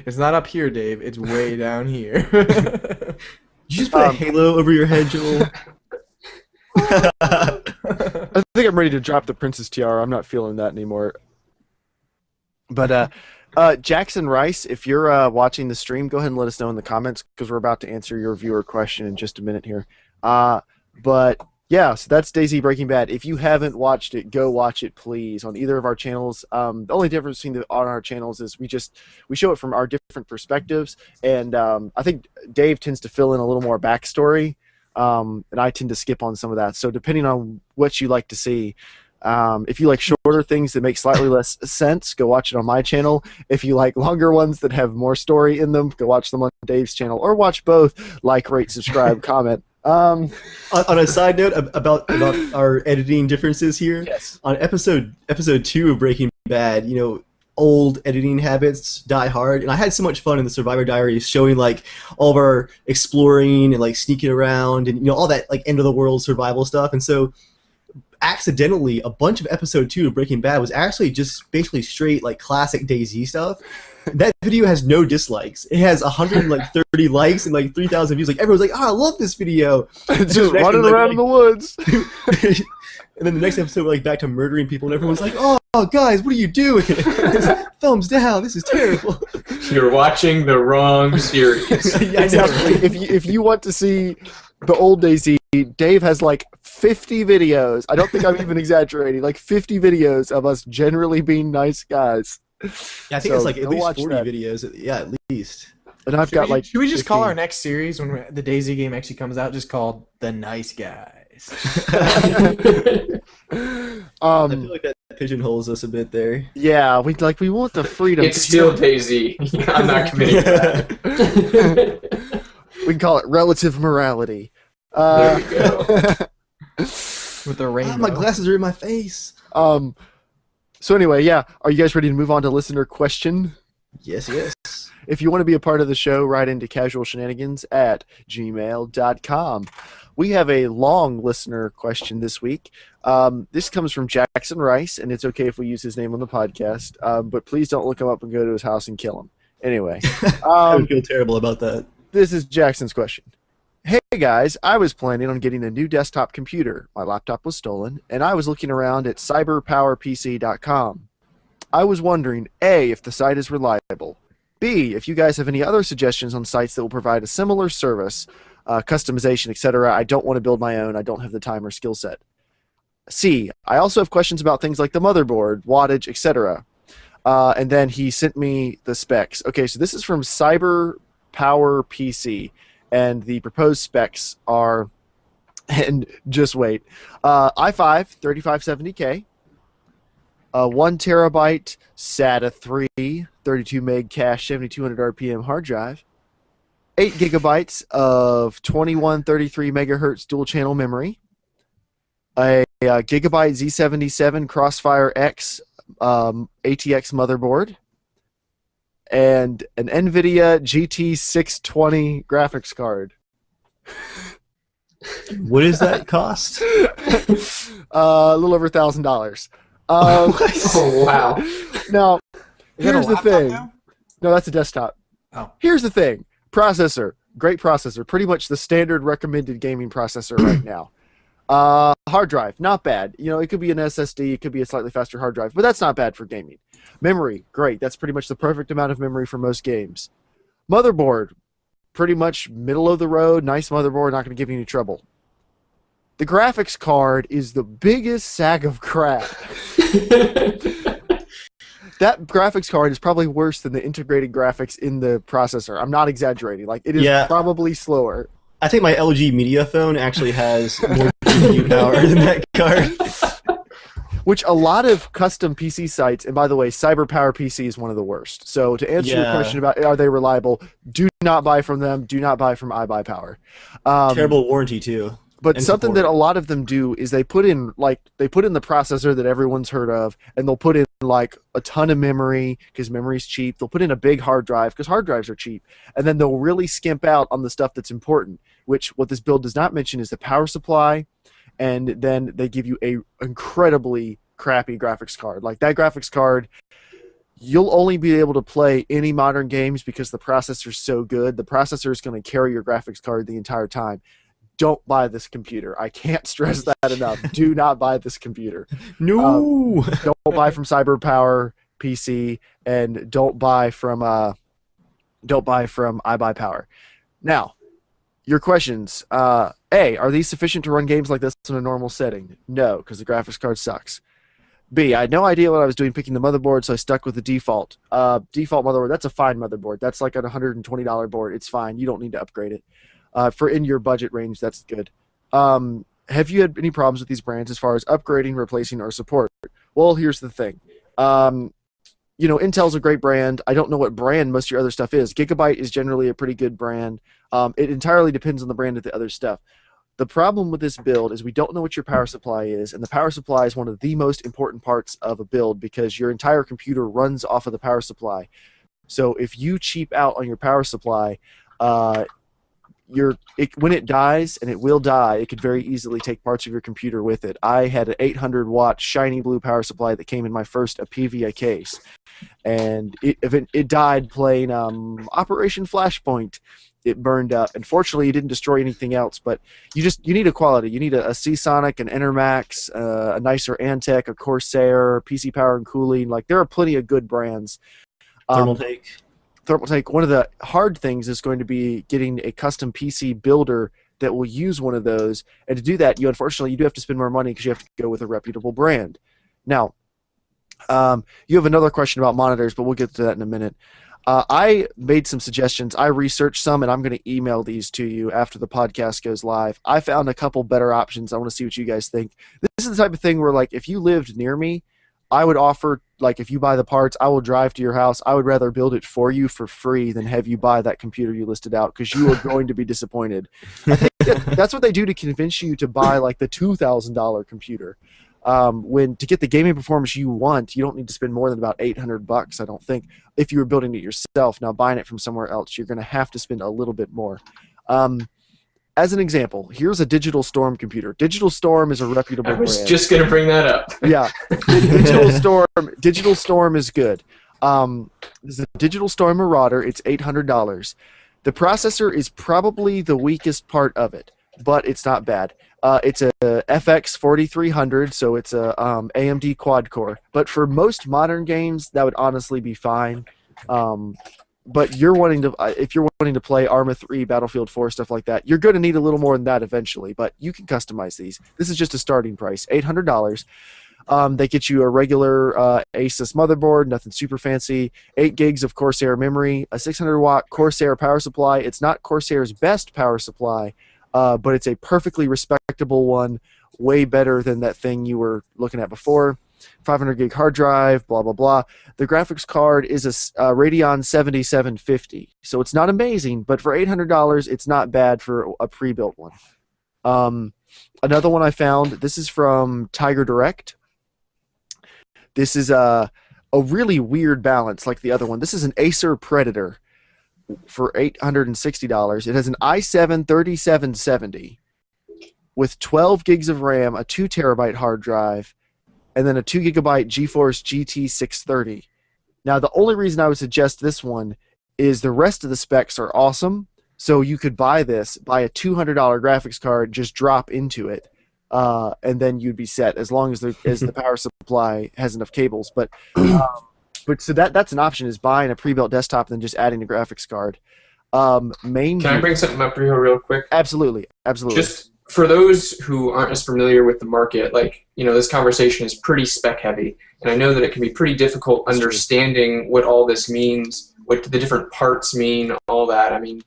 It's not up here, Dave. It's way down here. You just put a halo over your head, Joel. I think I'm ready to drop the Princess Tiara. I'm not feeling that anymore. But Jackson Rice, if you're watching the stream, go ahead and let us know in the comments, because we're about to answer your viewer question in just a minute here. But yeah, so that's DayZ Breaking Bad. If you haven't watched it, go watch it, please, on either of our channels. The only difference between on our channels is we show it from our different perspectives, and I think Dave tends to fill in a little more backstory, and I tend to skip on some of that. So depending on what you like to see, if you like shorter things that make slightly less sense, go watch it on my channel. If you like longer ones that have more story in them, go watch them on Dave's channel, or watch both. Like, rate, subscribe, comment. On a side note about our editing differences here, yes. On episode 2 of Breaking Bad, old editing habits die hard, and I had so much fun in the Survivor Diaries showing like all of our exploring and like sneaking around and all that like end of the world survival stuff. And so accidentally a bunch of episode 2 of Breaking Bad was actually just basically straight like classic DayZ stuff. That video has no dislikes. It has 130 likes and like 3,000 views. Like, everyone's like, "Oh, I love this video." Just running around in the woods. And then the next episode, we're like back to murdering people, and everyone's like, "Oh, guys, what are you doing?" Thumbs down. This is terrible. You're watching the wrong series. Yeah, exactly. If you want to see the old DayZ, Dave has like 50 videos. I don't think I'm even exaggerating. Like 50 videos of us generally being nice guys. Yeah, I think it's like at least 40 videos. Yeah, at least. And I've got like. Should we just 15. call our next series when the DayZ game actually comes out just called The Nice Guys? I feel like that pigeonholes us a bit there. Yeah, we want the freedom. It's still DayZ. I'm not committing to that. We can call it relative morality. There we go. With the rainbow. My glasses are in my face. So anyway, yeah, are you guys ready to move on to listener question? Yes. If you want to be a part of the show, write into casualshenanigans@gmail.com. We have a long listener question this week. This comes from Jackson Rice, and it's okay if we use his name on the podcast, but please don't look him up and go to his house and kill him. Anyway. I would feel terrible about that. This is Jackson's question. Hey guys, I was planning on getting a new desktop computer. My laptop was stolen, and I was looking around at cyberpowerpc.com. I was wondering, A, if the site is reliable, B, if you guys have any other suggestions on sites that will provide a similar service, customization, etc. I don't want to build my own. I don't have the time or skill set. C, I also have questions about things like the motherboard, wattage, etc. And then he sent me the specs. Okay, so this is from CyberPowerPC. And the proposed specs are, and just wait, i5 3570K, 1 terabyte SATA 3, 32 meg cache, 7200 RPM hard drive, 8 gigabytes of 2133 megahertz dual channel memory, a gigabyte Z77 Crossfire X ATX motherboard, and an NVIDIA GT620 graphics card. What does that cost? A little over $1,000. Oh, wow. Now, Is that a here's the laptop thing. now? No, that's a desktop. Oh. Here's the thing. Processor. Great processor. Pretty much the standard recommended gaming processor right now. Hard drive. Not bad. It could be an SSD. It could be a slightly faster hard drive. But that's not bad for gaming. Memory. Great. That's pretty much the perfect amount of memory for most games. Motherboard. Pretty much middle of the road. Nice motherboard. Not going to give you any trouble. The graphics card is the biggest sack of crap. That graphics card is probably worse than the integrated graphics in the processor. I'm not exaggerating. Like, it is probably slower. I think my LG Media phone actually has more GPU power than that card. Which a lot of custom PC sites, and by the way, CyberPower PC is one of the worst. So to answer your question about are they reliable, do not buy from them. Do not buy from iBuyPower. Terrible warranty too. But something that a lot of them do is they put in the processor that everyone's heard of, and they'll put in like a ton of memory because memory's cheap. They'll put in a big hard drive because hard drives are cheap, and then they'll really skimp out on the stuff that's important. Which what this build does not mention is the power supply, and then they give you a incredibly crappy graphics card. Like that graphics card, you'll only be able to play any modern games because the processor's so good. The processor is going to carry your graphics card the entire time. Don't buy this computer. I can't stress that enough. Do not buy this computer. No. Don't buy from CyberPower PC, and don't buy from iBuyPower. Now, your questions. A, are these sufficient to run games like this in a normal setting? No, because the graphics card sucks. B, I had no idea what I was doing picking the motherboard, so I stuck with the default. Default motherboard, that's a fine motherboard. That's like a $120 board. It's fine. You don't need to upgrade it. For in your budget range, that's good. Have you had any problems with these brands as far as upgrading, replacing, or support? Well, here's the thing. Intel's a great brand. I don't know what brand most of your other stuff is. Gigabyte is generally a pretty good brand. It entirely depends on the brand of the other stuff. The problem with this build is we don't know what your power supply is, and the power supply is one of the most important parts of a build because your entire computer runs off of the power supply. So if you cheap out on your power supply, when it dies, and it will die, it could very easily take parts of your computer with it. I had an 800-watt shiny blue power supply that came in my first Apivia case, and it died playing Operation Flashpoint. It burned up. Unfortunately, it didn't destroy anything else, but you need a quality. You need a Seasonic, an Enermax, a nicer Antec, a Corsair, PC Power and Cooling. Like, there are plenty of good brands. Thermaltake. One of the hard things is going to be getting a custom PC builder that will use one of those. And to do that, unfortunately, you do have to spend more money because you have to go with a reputable brand. Now, you have another question about monitors, but we'll get to that in a minute. I made some suggestions. I researched some, and I'm going to email these to you after the podcast goes live. I found a couple better options. I want to see what you guys think. This is the type of thing where, like, if you lived near me, I would offer, like, if you buy the parts, I will drive to your house. I would rather build it for you for free than have you buy that computer you listed out because you are going to be disappointed. I think that's what they do to convince you to buy, like, the $2,000 computer. When to get the gaming performance you want, you don't need to spend more than about $800, I don't think, if you were building it yourself. Now, buying it from somewhere else, you're going to have to spend a little bit more. As an example, here's a Digital Storm computer. Digital Storm is a reputable brand. I was just going to bring that up. Yeah. Digital Storm is good. This is a Digital Storm Marauder. It's $800. The processor is probably the weakest part of it, but it's not bad. It's a FX 4300, so it's a AMD quad core. But for most modern games, that would honestly be fine. But if you're wanting to play Arma 3, Battlefield 4, stuff like that, you're going to need a little more than that eventually. But you can customize these. This is just a starting price, $800. They get you a regular Asus motherboard, nothing super fancy, 8 gigs of Corsair memory, a 600-watt Corsair power supply. It's not Corsair's best power supply, but it's a perfectly respectable one, way better than that thing you were looking at before. 500 gig hard drive, blah, blah, blah. The graphics card is a Radeon 7750, so it's not amazing, but for $800, it's not bad for a pre-built one. Another one I found, this is from Tiger Direct. This is a really weird balance like the other one. This is an Acer Predator for $860. It has an i7 3770 with 12 gigs of RAM, a 2 terabyte hard drive, and then a 2 gigabyte GeForce GT 630. Now, the only reason I would suggest this one is the rest of the specs are awesome, so you could buy a $200 graphics card, just drop into it, and then you'd be set as long as the power supply has enough cables. But so that's an option, is buying a pre-built desktop and then just adding a graphics card. Can I bring something up here real quick? Absolutely. Just for those who aren't as familiar with the market, like, this conversation is pretty spec heavy, and I know that it can be pretty difficult understanding what all this means, what the different parts mean, all that. I mean,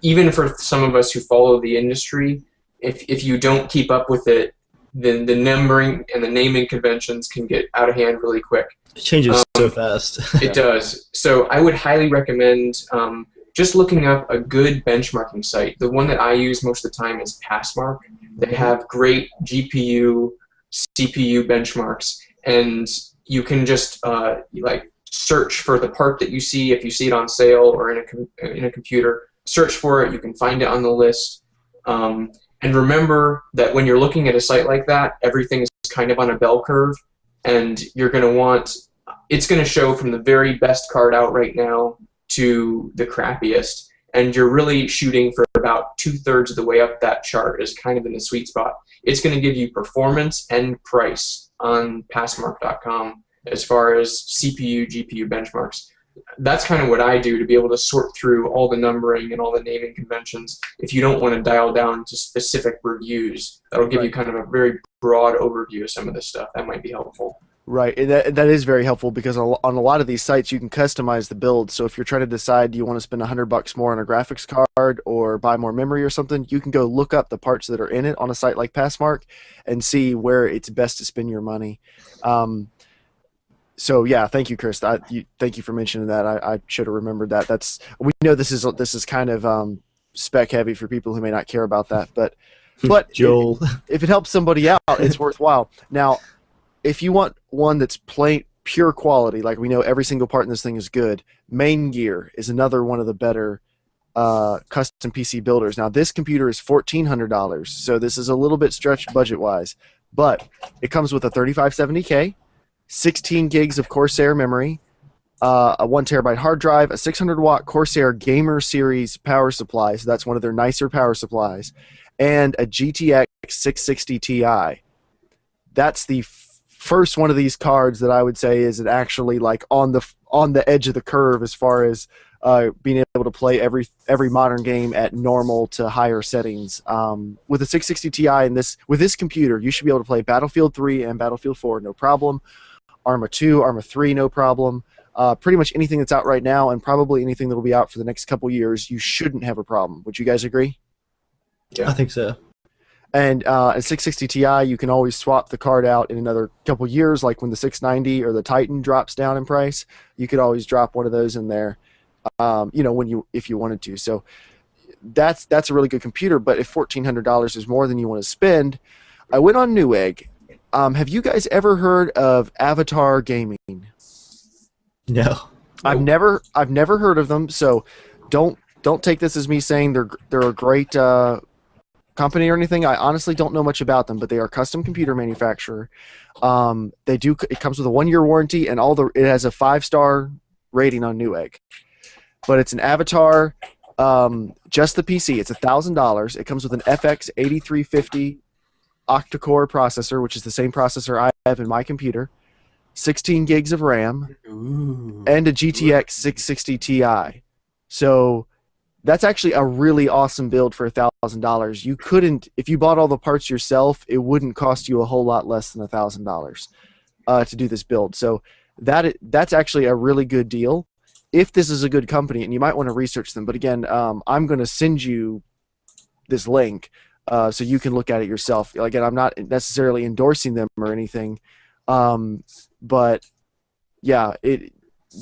even for some of us who follow the industry, if you don't keep up with it, then the numbering and the naming conventions can get out of hand really quick. It changes so fast. It does. So I would highly recommend just looking up a good benchmarking site. The one that I use most of the time is Passmark. They have great GPU, CPU benchmarks, and you can just search for the part that you see. If you see it on sale or in a computer, search for it. You can find it on the list. And remember that when you're looking at a site like that, everything is kind of on a bell curve, and you're going to want, it's going to show from the very best card out right now to the crappiest, and you're really shooting for about 2/3 of the way up that chart is kind of in the sweet spot. It's going to give you performance and price on Passmark.com as far as CPU, GPU benchmarks. That's kind of what I do to be able to sort through all the numbering and all the naming conventions. If you don't want to dial down to specific reviews, that'll give you kind of a very broad overview of some of this stuff. That might be helpful. Right, and that is very helpful because on a lot of these sites you can customize the build. So if you're trying to decide, do you want to spend $100 more on a graphics card or buy more memory or something, you can go look up the parts that are in it on a site like Passmark and see where it's best to spend your money. So yeah, thank you, Chris. Thank you for mentioning that. I should have remembered that. We know this is kind of spec heavy for people who may not care about that, but Joel, if it helps somebody out, it's worthwhile. Now, if you want one that's pure quality, like we know every single part in this thing is good, Main Gear is another one of the better custom PC builders. Now, this computer is $1,400, so this is a little bit stretched budget-wise, but it comes with a 3570K, 16 gigs of Corsair memory, a 1 terabyte hard drive, a 600-watt Corsair Gamer Series power supply, so that's one of their nicer power supplies, and a GTX 660 Ti. That's the first one of these cards that I would say is actually like on the edge of the curve as far as being able to play every modern game at normal to higher settings. With a 660 Ti and with this computer, you should be able to play Battlefield 3 and Battlefield 4 no problem. Arma 2, Arma 3 no problem. Pretty much anything that's out right now and probably anything that will be out for the next couple years, you shouldn't have a problem. Would you guys agree? Yeah, I think so. And a 660 Ti, you can always swap the card out in another couple years, like when the 690 or the Titan drops down in price. You could always drop one of those in there, if you wanted to. So that's a really good computer. But if $1,400 is more than you want to spend, I went on Newegg. Have you guys ever heard of Avatar Gaming? No. I've never heard of them. So don't take this as me saying they're a great company or anything. I honestly don't know much about them, but they are a custom computer manufacturer. It comes with a 1-year warranty and it has a 5-star rating on Newegg. But it's an Avatar, just the PC. It's $1,000. It comes with an FX 8350 octa-core processor, which is the same processor I have in my computer, 16 gigs of RAM, and a GTX 660 Ti. So that's actually a really awesome build for $1,000. You couldn't, if you bought all the parts yourself, it wouldn't cost you a whole lot less than $1,000 to do this build. So that's actually a really good deal if this is a good company, and you might want to research them. But again, I'm going to send you this link so you can look at it yourself. Again, I'm not necessarily endorsing them or anything, but yeah,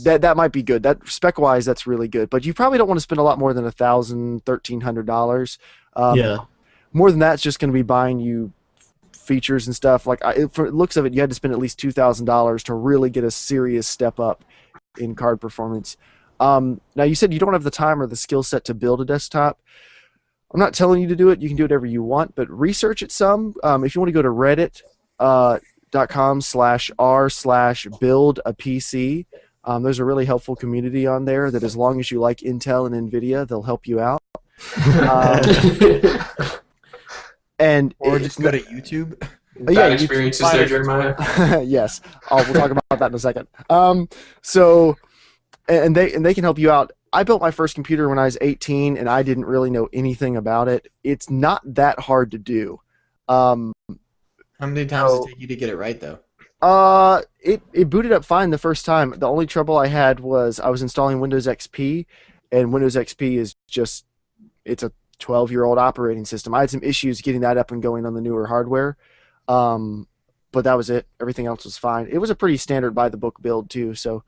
that might be good. That spec-wise, that's really good. But you probably don't want to spend a lot more than $1,000, $1,300. Yeah. More than that's just going to be buying you features and stuff. Like for the looks of it, you had to spend at least $2,000 to really get a serious step up in card performance. Now you said you don't have the time or the skill set to build a desktop. I'm not telling you to do it. You can do whatever you want, but research it some. If you want to go to reddit.com/r/buildapc. There's a really helpful community on there that as long as you like Intel and NVIDIA, they'll help you out. Or just go to YouTube. Bad experiences there, Jeremiah. Yes, we'll talk about that in a second. And they can help you out. I built my first computer when I was 18, and I didn't really know anything about it. It's not that hard to do. How many times did it take you to get it right, though? It booted up fine the first time. The only trouble I had was I was installing Windows XP, and Windows XP is just, it's a 12-year-old operating system. I had some issues getting that up and going on the newer hardware, but that was it. Everything else was fine. It was a pretty standard by-the-book build, too, so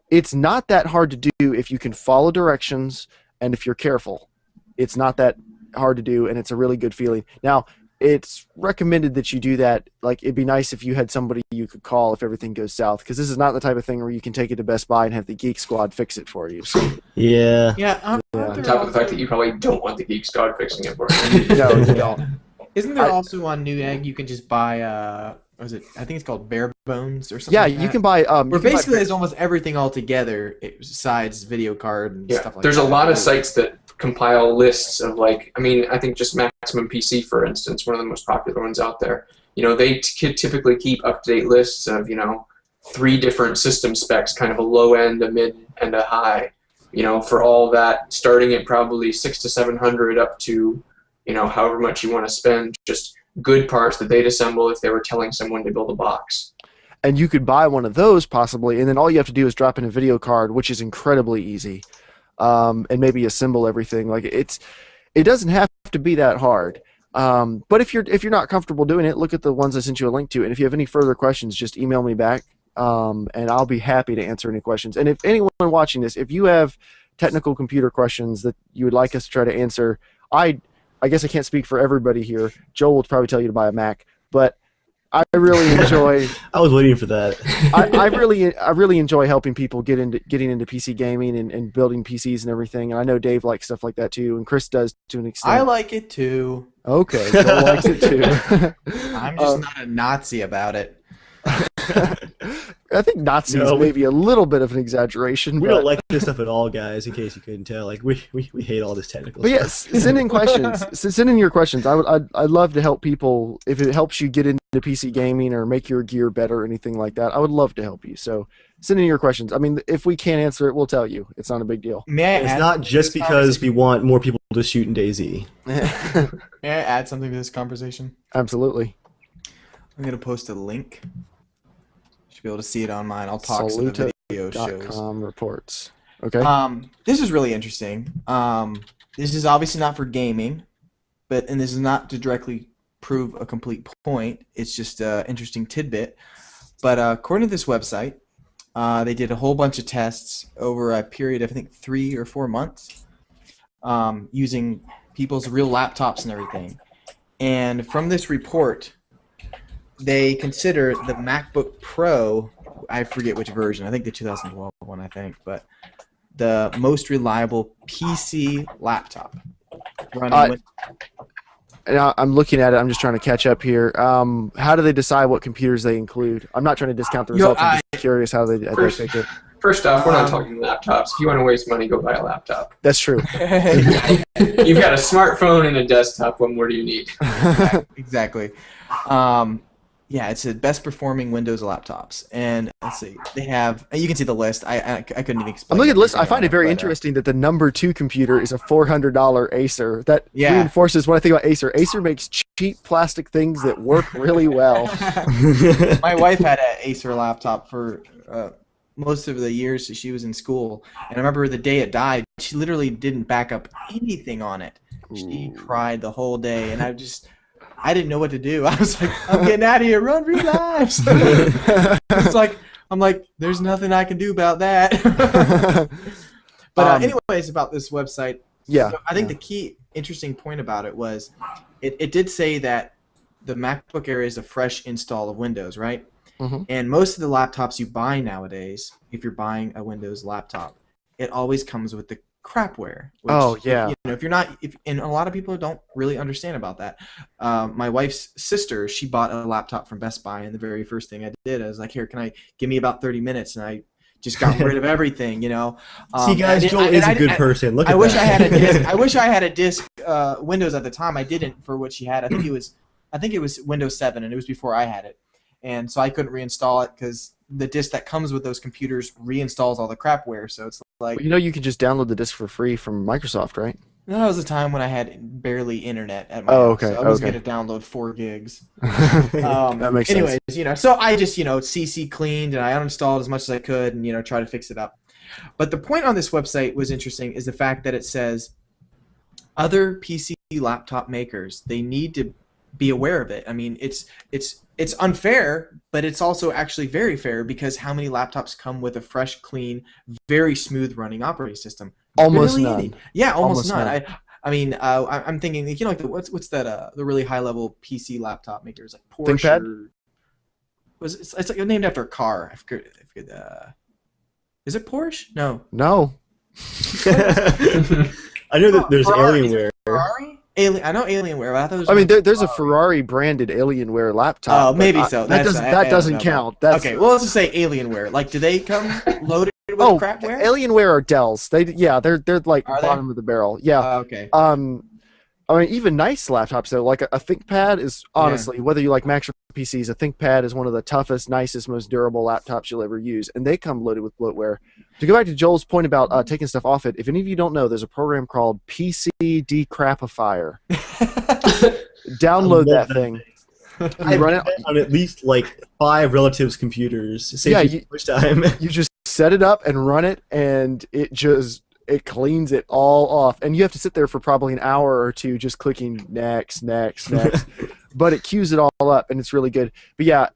it's not that hard to do if you can follow directions and if you're careful. It's not that hard to do, and it's a really good feeling. Now, it's recommended that you do that. Like, it'd be nice if you had somebody you could call if everything goes south, because this is not the type of thing where you can take it to Best Buy and have the Geek Squad fix it for you. So, Yeah. On top of the fact that you probably don't want the Geek Squad fixing it for you. no, you don't. Isn't there also on Newegg you can just buy was it? I think it's called Bare Bones or something. Yeah, like you that? can buy. Where basically there's almost everything all together besides video card and stuff like that. There's a lot of sites that compile lists of, like, I mean, I think just Maximum PC, for instance, one of the most popular ones out there. You know, they typically keep up-to-date lists of, you know, 3 different system specs, kind of a low end, a mid, and a high. You know, for all that, starting at probably $600 to $700 up to, you know, however much you want to spend, just good parts that they'd assemble if they were telling someone to build a box. And you could buy one of those possibly, and then all you have to do is drop in a video card, which is incredibly easy, and maybe assemble everything. Like, it doesn't have to be that hard. But if you're not comfortable doing it, look at the ones I sent you a link to. And if you have any further questions, just email me back, and I'll be happy to answer any questions. And if anyone watching this, if you have technical computer questions that you would like us to try to answer, I guess I can't speak for everybody here. Joel will probably tell you to buy a Mac, but I really enjoy. I was waiting for that. I really enjoy helping people getting into PC gaming and building PCs and everything. And I know Dave likes stuff like that too, and Chris does to an extent. I like it too. Okay, Joel likes it too. I'm just not a Nazi about it. I think Nazi is maybe a little bit of an exaggeration. We don't like this stuff at all, guys. In case you couldn't tell, like we hate all this technical. But stuff. yes, send in questions. Send in your questions. I'd love to help people if it helps you get into PC gaming or make your gear better or anything like that. I would love to help you. So send in your questions. I mean, if we can't answer it, we'll tell you. It's not a big deal. It's not just because we want more people to shoot in DayZ. May I add something to this conversation? Absolutely. I'm gonna post a link. You should be able to see it on mine. I'll talk some of the video shows. reports. Okay. This is really interesting. This is obviously not for gaming, and this is not to directly prove a complete point. It's just an interesting tidbit. But according to this website, they did a whole bunch of tests over a period of, I think, 3 or 4 months, using people's real laptops and everything. And from this report, they consider the MacBook Pro, I forget which version, I think the 2012 one, I think, but the most reliable PC laptop running And I'm looking at it. I'm just trying to catch up here. How do they decide what computers they include? I'm not trying to discount the results. I'm just curious how they pick it. First off, we're not talking laptops. If you want to waste money, go buy a laptop. That's true. You've got a smartphone and a desktop. What more do you need? Exactly. Yeah, it's the best performing Windows laptops, and let's see, they have. You can see the list. I couldn't even explain. I'm looking at the list. I find it very interesting that the number 2 computer is a $400 Acer. That reinforces what I think about Acer. Acer makes cheap plastic things that work really well. My wife had an Acer laptop for most of the years she was in school, and I remember the day it died, she literally didn't back up anything on it. She cried the whole day, and I didn't know what to do. I was like, I'm getting out of here. Run for your lives. I'm like, there's nothing I can do about that. But anyways, about this website. Yeah. So I think the key interesting point about it was it did say that the MacBook Air is a fresh install of Windows, right? Mm-hmm. And most of the laptops you buy nowadays, if you're buying a Windows laptop, it always comes with the crapware. Which, if you're not, and a lot of people don't really understand about that. My wife's sister, she bought a laptop from Best Buy, and the very first thing I did, I was like, "Here, give me about 30 minutes?" And I just got rid of everything, you know. See, guys, Joel is a good person. Look at that. I wish I had a disc. I wish I had a disc Windows at the time. I didn't for what she had. I think it was Windows 7, and it was before I had it. and so I couldn't reinstall it because the disk that comes with those computers reinstalls all the crapware. So it's like, You know, you can just download the disc for free from Microsoft, right? that was a time when I had barely internet at my Oh, house. okay, So I was okay. going to download 4 gigs. That makes Anyways, sense. so I just, CC cleaned and I uninstalled as much as I could and, try to fix it up. But the point on this website was interesting is the fact that it says other PC laptop makers, they need to be aware of it. I mean, it's unfair, but it's also actually very fair because how many laptops come with a fresh, clean, very smooth running operating system? Almost Really none. any. Yeah, almost Almost none. none. I'm thinking, like what's that? The really high level PC laptop makers like Porsche. ThinkPad? It's like named after a car. I forget. Is it Porsche? No. No. I know that there's Ferrari. Alienware. Ferrari? I know Alienware. But I thought it was I mean, there's a Ferrari branded Alienware laptop. Oh, maybe but so. That doesn't know. count. That's Okay, well, let's just say Alienware. Like, do they come loaded with crapware? Alienware are Dells. They're like Are they? bottom of the barrel. Yeah. Okay. I mean, even nice laptops though, like a ThinkPad is honestly, whether you like Macs or PCs, a ThinkPad is one of the toughest, nicest, most durable laptops you'll ever use, and they come loaded with bloatware. To go back to Joel's point about taking stuff off it, if any of you don't know, there's a program called PC Decrapifier. Download that thing. I You run run it. it on at least like 5 relatives' computers. Saves Yeah, you much time. You just set it up and run it, and it cleans it all off. And you have to sit there for probably an hour or two just clicking next, next, next. But it queues it all up, and it's really good. But yeah,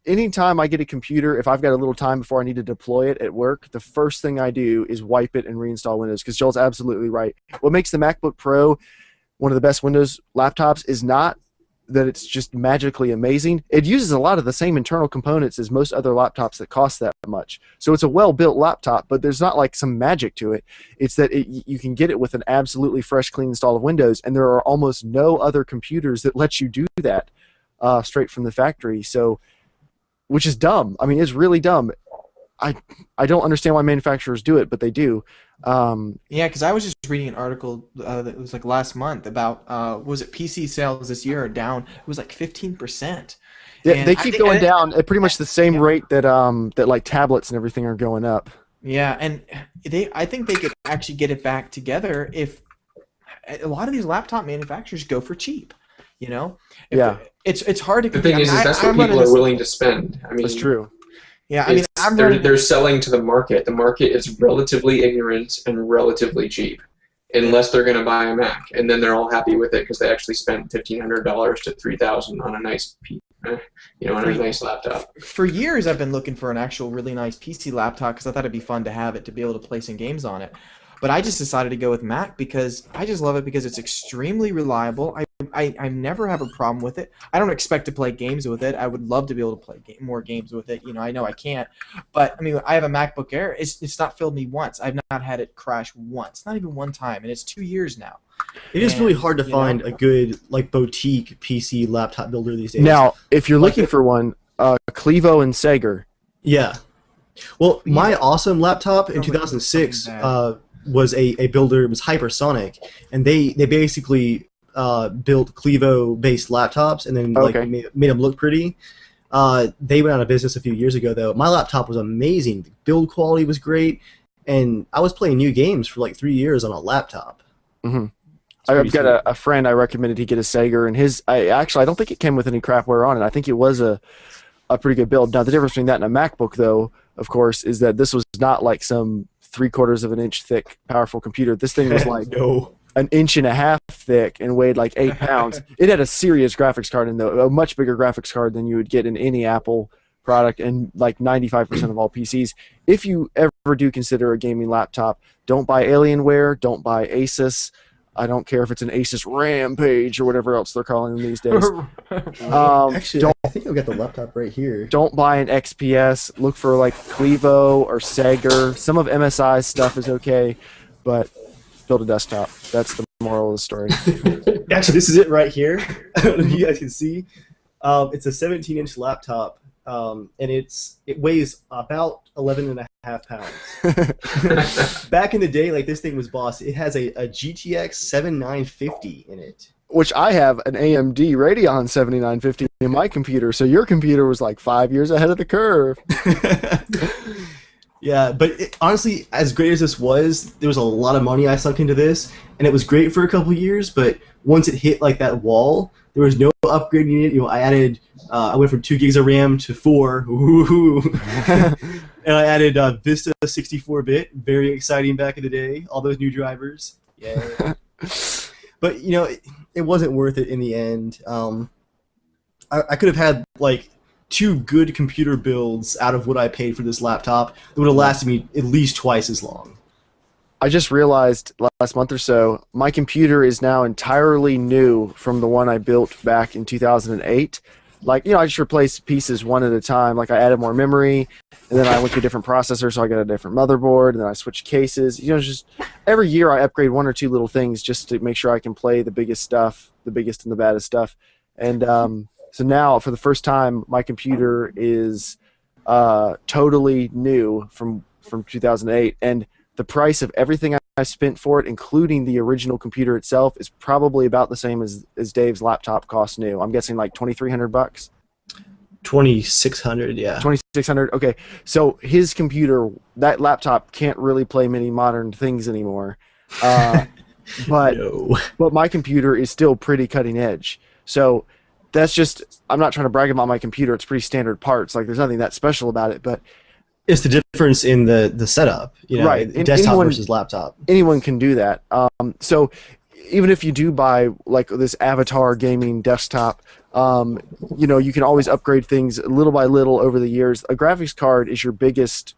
anytime I get a computer, if I've got a little time before I need to deploy it at work, the first thing I do is wipe it and reinstall Windows, because Joel's absolutely right. What makes the MacBook Pro one of the best Windows laptops is not that it's just magically amazing. It uses a lot of the same internal components as most other laptops that cost that much. So it's a well-built laptop, but there's not like some magic to it. It's that you can get it with an absolutely fresh, clean install of Windows, and there are almost no other computers that let you do that straight from the factory. So, which is dumb. I mean, it's really dumb. I don't understand why manufacturers do it, but they do. Yeah, because I was just reading an article that was like last month about was it PC sales this year are down? It was like 15%. Yeah, they keep going down at pretty much the same rate that that like tablets and everything are going up. Yeah, and I think they could actually get it back together if a lot of these laptop manufacturers go for cheap. It's hard to. The thing is that's what people are willing to spend. I mean, that's true. Yeah, I mean, they're selling to the market. The market is relatively ignorant and relatively cheap, unless they're going to buy a Mac, and then they're all happy with it because they actually spent $1,500 to $3,000 on a nice, on a nice laptop. For years, I've been looking for an actual really nice PC laptop because I thought it'd be fun to have it to be able to play some games on it. But I just decided to go with Mac because I just love it because it's extremely reliable. I never have a problem with it. I don't expect to play games with it. I would love to be able to play more games with it. I know I can't. But, I mean, I have a MacBook Air. It's not failed me once. I've not had it crash once. Not even one time. And it's 2 years now. It is really hard to find a good boutique PC laptop builder these days. Now, if you're looking for one, Clevo and Sager. Yeah. Well, my awesome laptop in 2006 was a builder. It was Hypersonic, and they basically built Clevo-based laptops and then made them look pretty. They went out of business a few years ago, though. My laptop was amazing. The build quality was great, and I was playing new games for like 3 years on a laptop. Mm-hmm. I've got a friend I recommended he get a Sager, and I don't think it came with any crapware on it. I think it was a pretty good build. Now, the difference between that and a MacBook, though, of course, is that this was not like some 3/4 of an inch thick powerful computer. This thing was like an inch and a half thick and weighed like 8 pounds. It had a serious graphics card in though, a much bigger graphics card than you would get in any Apple product, and like 95% of all PCs. If you ever do consider a gaming laptop, don't buy Alienware, don't buy Asus. I don't care if it's an Asus Rampage or whatever else they're calling them these days. Actually, I think I've got the laptop right here. Don't buy an XPS. Look for like Clevo or Sager. Some of MSI's stuff is okay, but build a desktop. That's the moral of the story. Actually, this is it right here. I don't know if you guys can see. It's a 17-inch laptop, and it weighs about 11.5 pounds. Back in the day, like this thing was boss. It has a GTX 7950 in it. which I have an AMD Radeon 7950 in my computer, so your computer was like 5 years ahead of the curve. Yeah, but honestly, as great as this was, there was a lot of money I sunk into this, and it was great for a couple years, but once it hit like that wall, there was no upgrading it. I went from 2 gigs of RAM to 4, and I added Vista 64-bit, very exciting back in the day, all those new drivers. Yeah. But, it wasn't worth it in the end. I could have had, 2 good computer builds out of what I paid for this laptop that would have lasted me at least twice as long. I just realized last month or so, my computer is now entirely new from the one I built back in 2008. I just replaced pieces one at a time. I added more memory, and then I went to a different processor, so I got a different motherboard, and then I switched cases. Just every year I upgrade 1 or 2 little things just to make sure I can play the biggest stuff, the biggest and the baddest stuff. And so now, for the first time, my computer is totally new from 2008, and the price of everything I spent for it, including the original computer itself, is probably about the same as Dave's laptop cost new. I'm guessing like $2,300. 2,600, yeah. 2,600. Okay, so his computer, that laptop can't really play many modern things anymore, but my computer is still pretty cutting edge. So that's just, I'm not trying to brag about my computer. It's pretty standard parts. There's nothing that special about it, but it's the difference in the setup, right? Desktop versus laptop. Anyone can do that. So even if you do buy this Avatar gaming desktop, you can always upgrade things little by little over the years. A graphics card is your biggest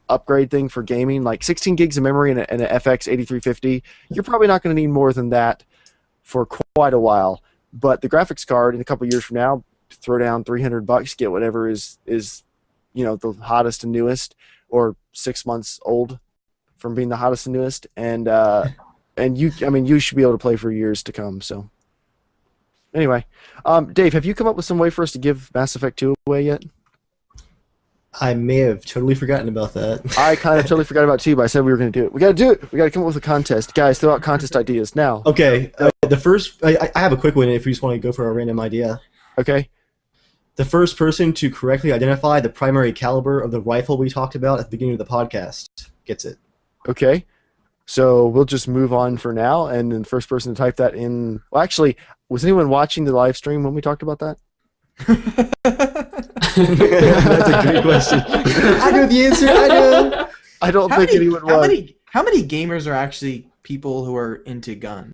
upgrade thing for gaming. 16 gigs of memory and an FX 8350. You're probably not going to need more than that for quite a while. But the graphics card, in a couple years from now, throw down $300, get whatever is the hottest and newest, or 6 months old from being the hottest and newest, and you should be able to play for years to come. So anyway, Dave, have you come up with some way for us to give Mass Effect 2 away yet? I may have totally forgotten about that. I kind of totally forgot about it too, but I said we were going to do it. We got to do it. We got to come up with a contest. Guys, throw out contest ideas now. Okay, the first, I have a quick one if you just want to go for a random idea. Okay. The first person to correctly identify the primary caliber of the rifle we talked about at the beginning of the podcast gets it. Okay. So we'll just move on for now, and then the first person to type that in... Well, actually, was anyone watching the live stream when we talked about that? That's a great question. I know the answer. I know. I don't think anyone was. How many gamers are actually people who are into guns?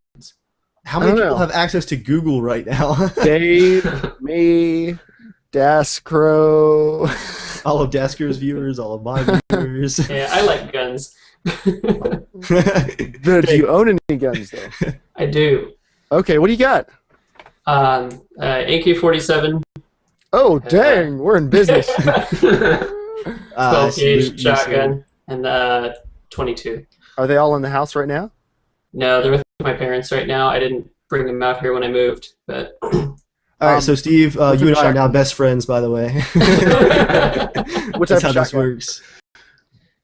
How many people have access to Google right now? Dave, me, Dascrow. All of Dasker's viewers, all of my viewers. Yeah, I like guns. Do you own any guns, though? I do. Okay, what do you got? AK-47. Oh, dang, we're in business. 12-gauge shotgun and 22. Are they all in the house right now? No, they're with my parents right now. I didn't bring them out here when I moved, but... All right, so Steve, you and I are now best friends, by the way. What type That's how of this works.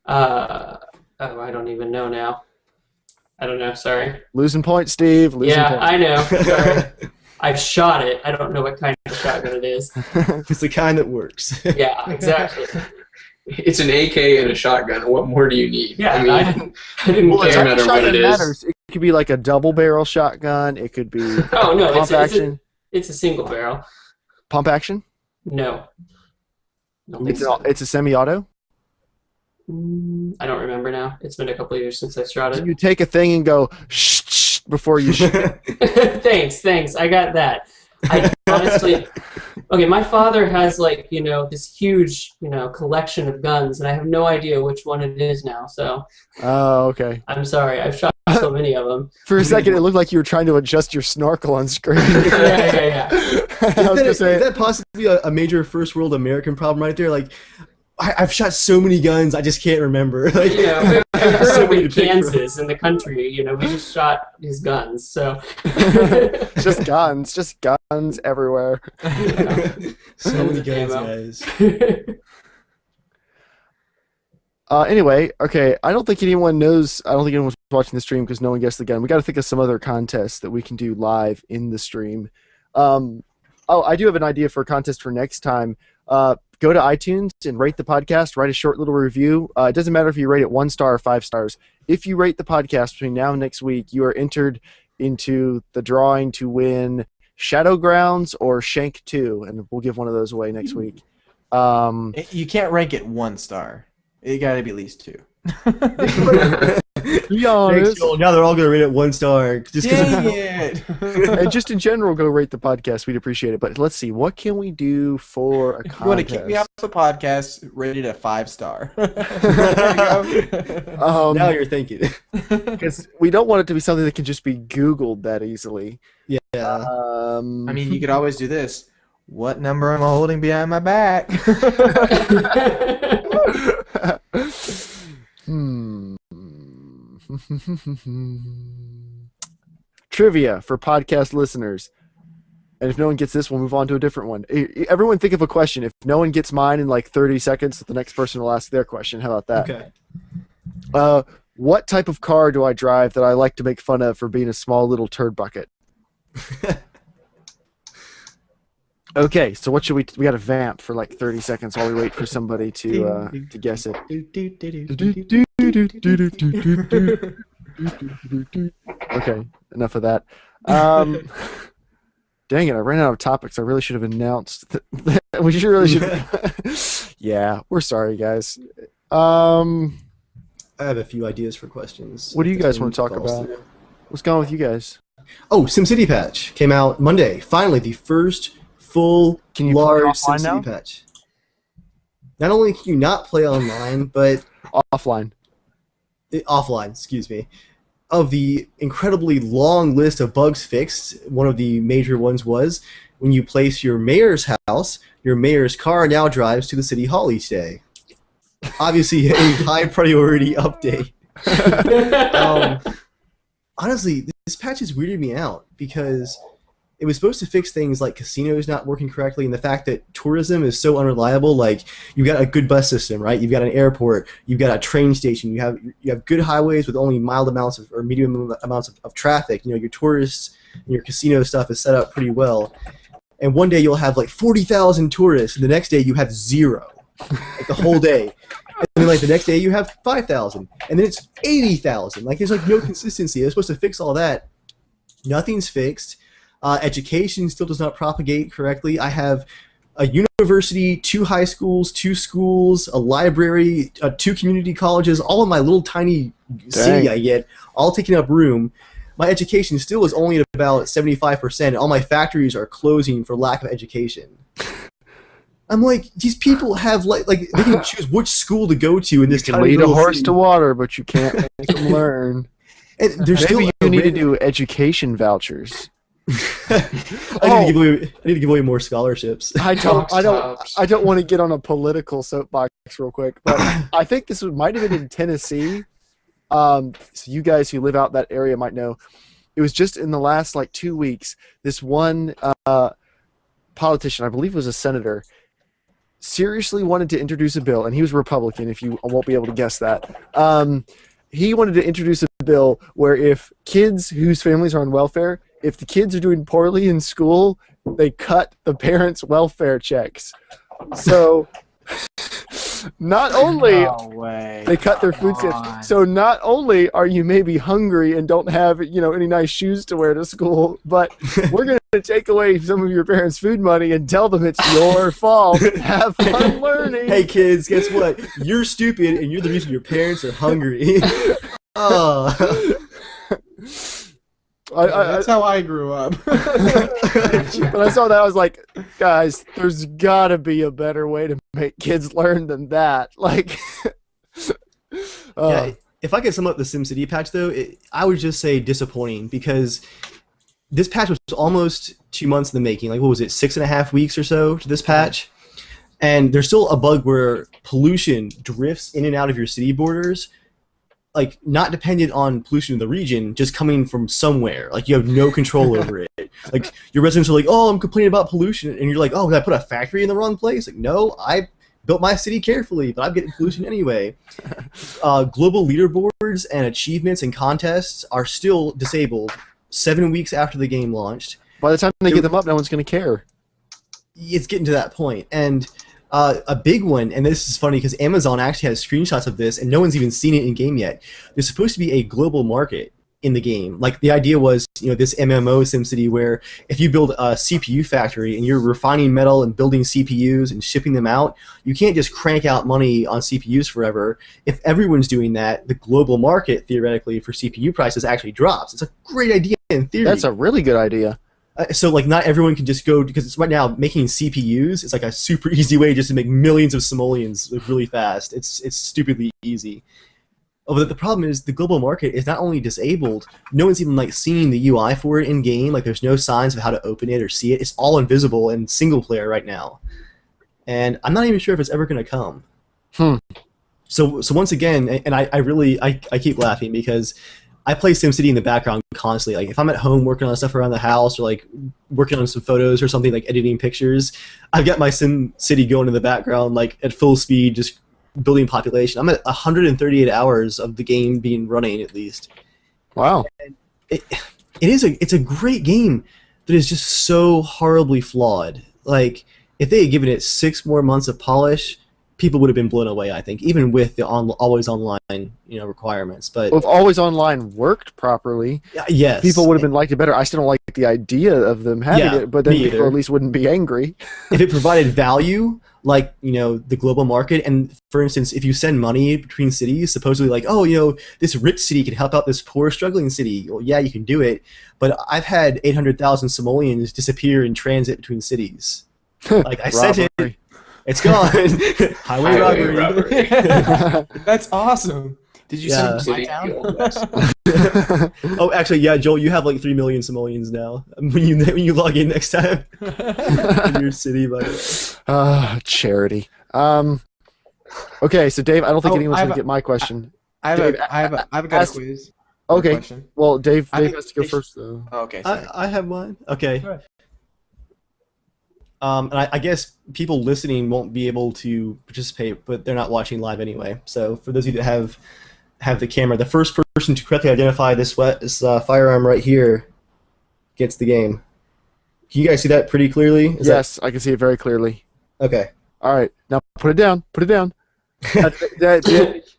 I don't even know now. I don't know, sorry. Losing point, Steve. Losing point. I know. Sorry. I've shot it. I don't know what kind of shotgun it is. It's the kind that works. Yeah, exactly. It's an AK and a shotgun. What more do you need? Yeah, I didn't care no matter what it is. Matters. It could be like a double barrel shotgun. It could be pump action. It's a single barrel. Pump action? No. It's a semi-auto? I don't remember now. It's been a couple of years since I shot it. You take a thing and go shh before you shoot it. Thanks. I got that. I honestly, okay, my father has this huge, collection of guns, and I have no idea which one it is now. So. Oh, okay. I'm sorry. I've shot so many of them. For a second, it looked like you were trying to adjust your snorkel on screen. Yeah. I was gonna say, is that possibly a major first world American problem right there? I've shot so many guns, I just can't remember. We grew up in Kansas, in the country. We just shot his guns. So just guns everywhere. So many guns, guys. Anyway, okay. I don't think anyone knows. I don't think anyone's watching the stream because no one guessed the gun. We got to think of some other contests that we can do live in the stream. I do have an idea for a contest for next time. Go to iTunes and rate the podcast. Write a short little review. It doesn't matter if you rate it 1 star or 5 stars. If you rate the podcast between now and next week, you are entered into the drawing to win Shadowgrounds or Shank 2, and we'll give one of those away next week. You can't rank it 1 star. It got to be at least 2. Be honest. Thanks, Joel. Now they're all going to rate it 1 star. Just Dang it! And just in general, go rate the podcast. We'd appreciate it. But let's see, what can we do for a If contest? you want to kick me off the podcast, rate it a 5 star. There you go. Now you're thinking. Because we don't want it to be something that can just be Googled that easily. Yeah. I mean, you could always do this. What number am I holding behind my back? Trivia for podcast listeners. And if no one gets this, we'll move on to a different one. Everyone think of a question. If no one gets mine in like 30 seconds, the next person will ask their question. How about that? Okay. What type of car do I drive that I like to make fun of for being a small little turd bucket? Okay, so what should we got to vamp for like 30 seconds while we wait for somebody to guess it. Okay, enough of that. Dang it, I ran out of topics. I really should have announced that. We really should have. Yeah, we're sorry, guys. I have a few ideas for questions. What do you guys want to talk about? What's going on with you guys? Oh, SimCity patch came out Monday. Finally, the first full large SimCity patch. Not only can you not play online, but offline. Offline, excuse me. Of the incredibly long list of bugs fixed, one of the major ones was when you place your mayor's house, your mayor's car now drives to the city hall each day. Obviously, a high priority update. Honestly, this patch has weirded me out because it was supposed to fix things like casinos not working correctly and the fact that tourism is so unreliable. Like, you've got a good bus system, right? You've got an airport, you've got a train station, you have good highways with only mild amounts or medium amounts of traffic. You know, your tourists and your casino stuff is set up pretty well. And one day you'll have like 40,000 tourists, and the next day you have 0, like the whole day. And then like the next day you have 5,000, and then it's 80,000. Like, there's like no consistency. They're supposed to fix all that. Nothing's fixed. Education still does not propagate correctly. I have a university, 2 high schools, 2 schools, a library, 2 community colleges, all in my little tiny city I get, all taking up room. My education still is only at about 75%, and all my factories are closing for lack of education. I'm like, these people have like they can choose which school to go to in this You tiny can lead a little horse city. to water, but you can't make them learn. And there's Maybe still you need to do education vouchers. I need to give away more scholarships. I don't want to get on a political soapbox real quick, but I think this might have been in Tennessee. So you guys who live out that area might know. It was just in the last like 2 weeks. This one politician, I believe it was a senator, seriously wanted to introduce a bill, and he was Republican. If you won't be able to guess that. He wanted to introduce a bill where if kids whose families are on welfare, if the kids are doing poorly in school, they cut the parents' welfare checks. So not only they cut their food stamps, so not only are you maybe hungry and don't have any nice shoes to wear to school, but we're going to take away some of your parents' food money and tell them it's your fault. Have fun learning. Hey kids, guess what? You're stupid, and you're the reason your parents are hungry. That's how I grew up. When I saw that, I was like, guys, there's got to be a better way to make kids learn than that. Like, yeah, if I could sum up the SimCity patch, though, I would just say disappointing, because this patch was almost 2 months in the making. Like, what was it, 6.5 weeks or so to this patch? And there's still a bug where pollution drifts in and out of your city borders, like, not dependent on pollution in the region, just coming from somewhere. Like, you have no control over it. Like, your residents are like, oh, I'm complaining about pollution, and you're like, oh, did I put a factory in the wrong place? Like, no, I built my city carefully, but I'm getting pollution anyway. Global leaderboards rewards and achievements and contests are still disabled 7 weeks after the game launched. By the time they get them up, no one's going to care. It's getting to that point. And a big one, and this is funny because Amazon actually has screenshots of this, and no one's even seen it in game yet. There's supposed to be a global market in the game. Like, the idea was, this MMO SimCity where if you build a CPU factory and you're refining metal and building CPUs and shipping them out, you can't just crank out money on CPUs forever. If everyone's doing that, the global market, theoretically, for CPU prices actually drops. It's a great idea in theory. That's a really good idea. So, like, not everyone can just go, because it's right now making CPUs is like a super easy way just to make millions of simoleons really fast. It's stupidly easy. But the problem is the global market is not only disabled, no one's even like seeing the UI for it in game. Like, there's no signs of how to open it or see it. It's all invisible in single player right now, and I'm not even sure if it's ever going to come. So once again, and I keep laughing because I play SimCity in the background constantly. Like, if I'm at home working on stuff around the house or like working on some photos or something, like editing pictures, I've got my SimCity going in the background like at full speed, just building population. I'm at 138 hours of the game being running at least. Wow. And it's a great game that is just so horribly flawed. Like, if they had given it 6 more months of polish, people would have been blown away, I think, even with the always online requirements. But well, if always online worked properly, yes, people would have been liked it better. I still don't like the idea of them having it, but then people at least wouldn't be angry. If it provided value, like, the global market, and for instance, if you send money between cities, supposedly like, oh, this rich city can help out this poor struggling city. Well, yeah, you can do it, but I've had 800,000 simoleons disappear in transit between cities. Like, I sent it. It's gone. Highway robbery. That's awesome. Did you send it to my town? Oh, actually, yeah, Joel, you have like 3 million simoleons now. When you log in next time in your city, by the way. Charity. Okay, so Dave, I don't think anyone's gonna get my question. I have a quiz. Okay. Well, Dave has to go first though. Oh, okay. Sorry. I have mine. Okay. And I guess people listening won't be able to participate, but they're not watching live anyway. So for those of you that have the camera, the first person to correctly identify this firearm right here gets the game. Can you guys see that pretty clearly? Yes, I can see it very clearly. Okay. All right, now put it down. Put it down. Did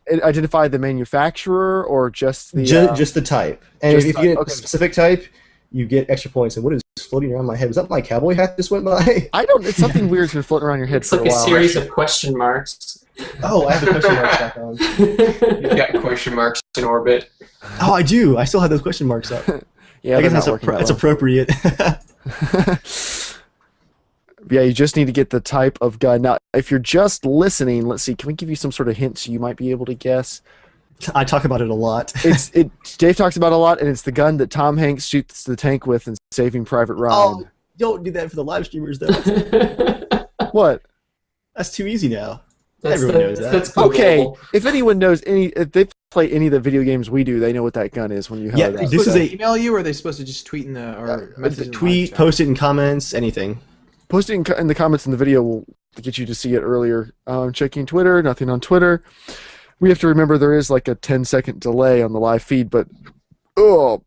it identify the manufacturer or just the just the type? And if you get okay. a specific type, you get extra points. And what is floating around my head? Was that my cowboy hat just went by? I don't. It's something weird's been floating around your head It's for like a while. a series of question marks. Oh, I have the question marks back on. You've got question marks in orbit. Oh, I do. I still have those question marks up. Yeah, I guess that's appropriate. Yeah, you just need to get the type of gun. Now, if you're just listening, let's see. Can we give you some sort of hints you might be able to guess? I talk about it a lot. Dave talks about it a lot, and it's the gun that Tom Hanks shoots the tank with in Saving Private Ryan. Oh, don't do that for the live streamers, though. What? That's too easy now. That's Everyone knows that. That's Okay, Googleable. if anyone knows if they play any of the video games we do, they know what that gun is when you have it. Yeah, this is a email you, or are they supposed to just tweet in the or message in the tweet, live chat? post it in comments, anything. Post it in the comments in the video will get you to see it earlier. Checking Twitter, nothing on Twitter. We have to remember there is like a 10-second delay on the live feed, but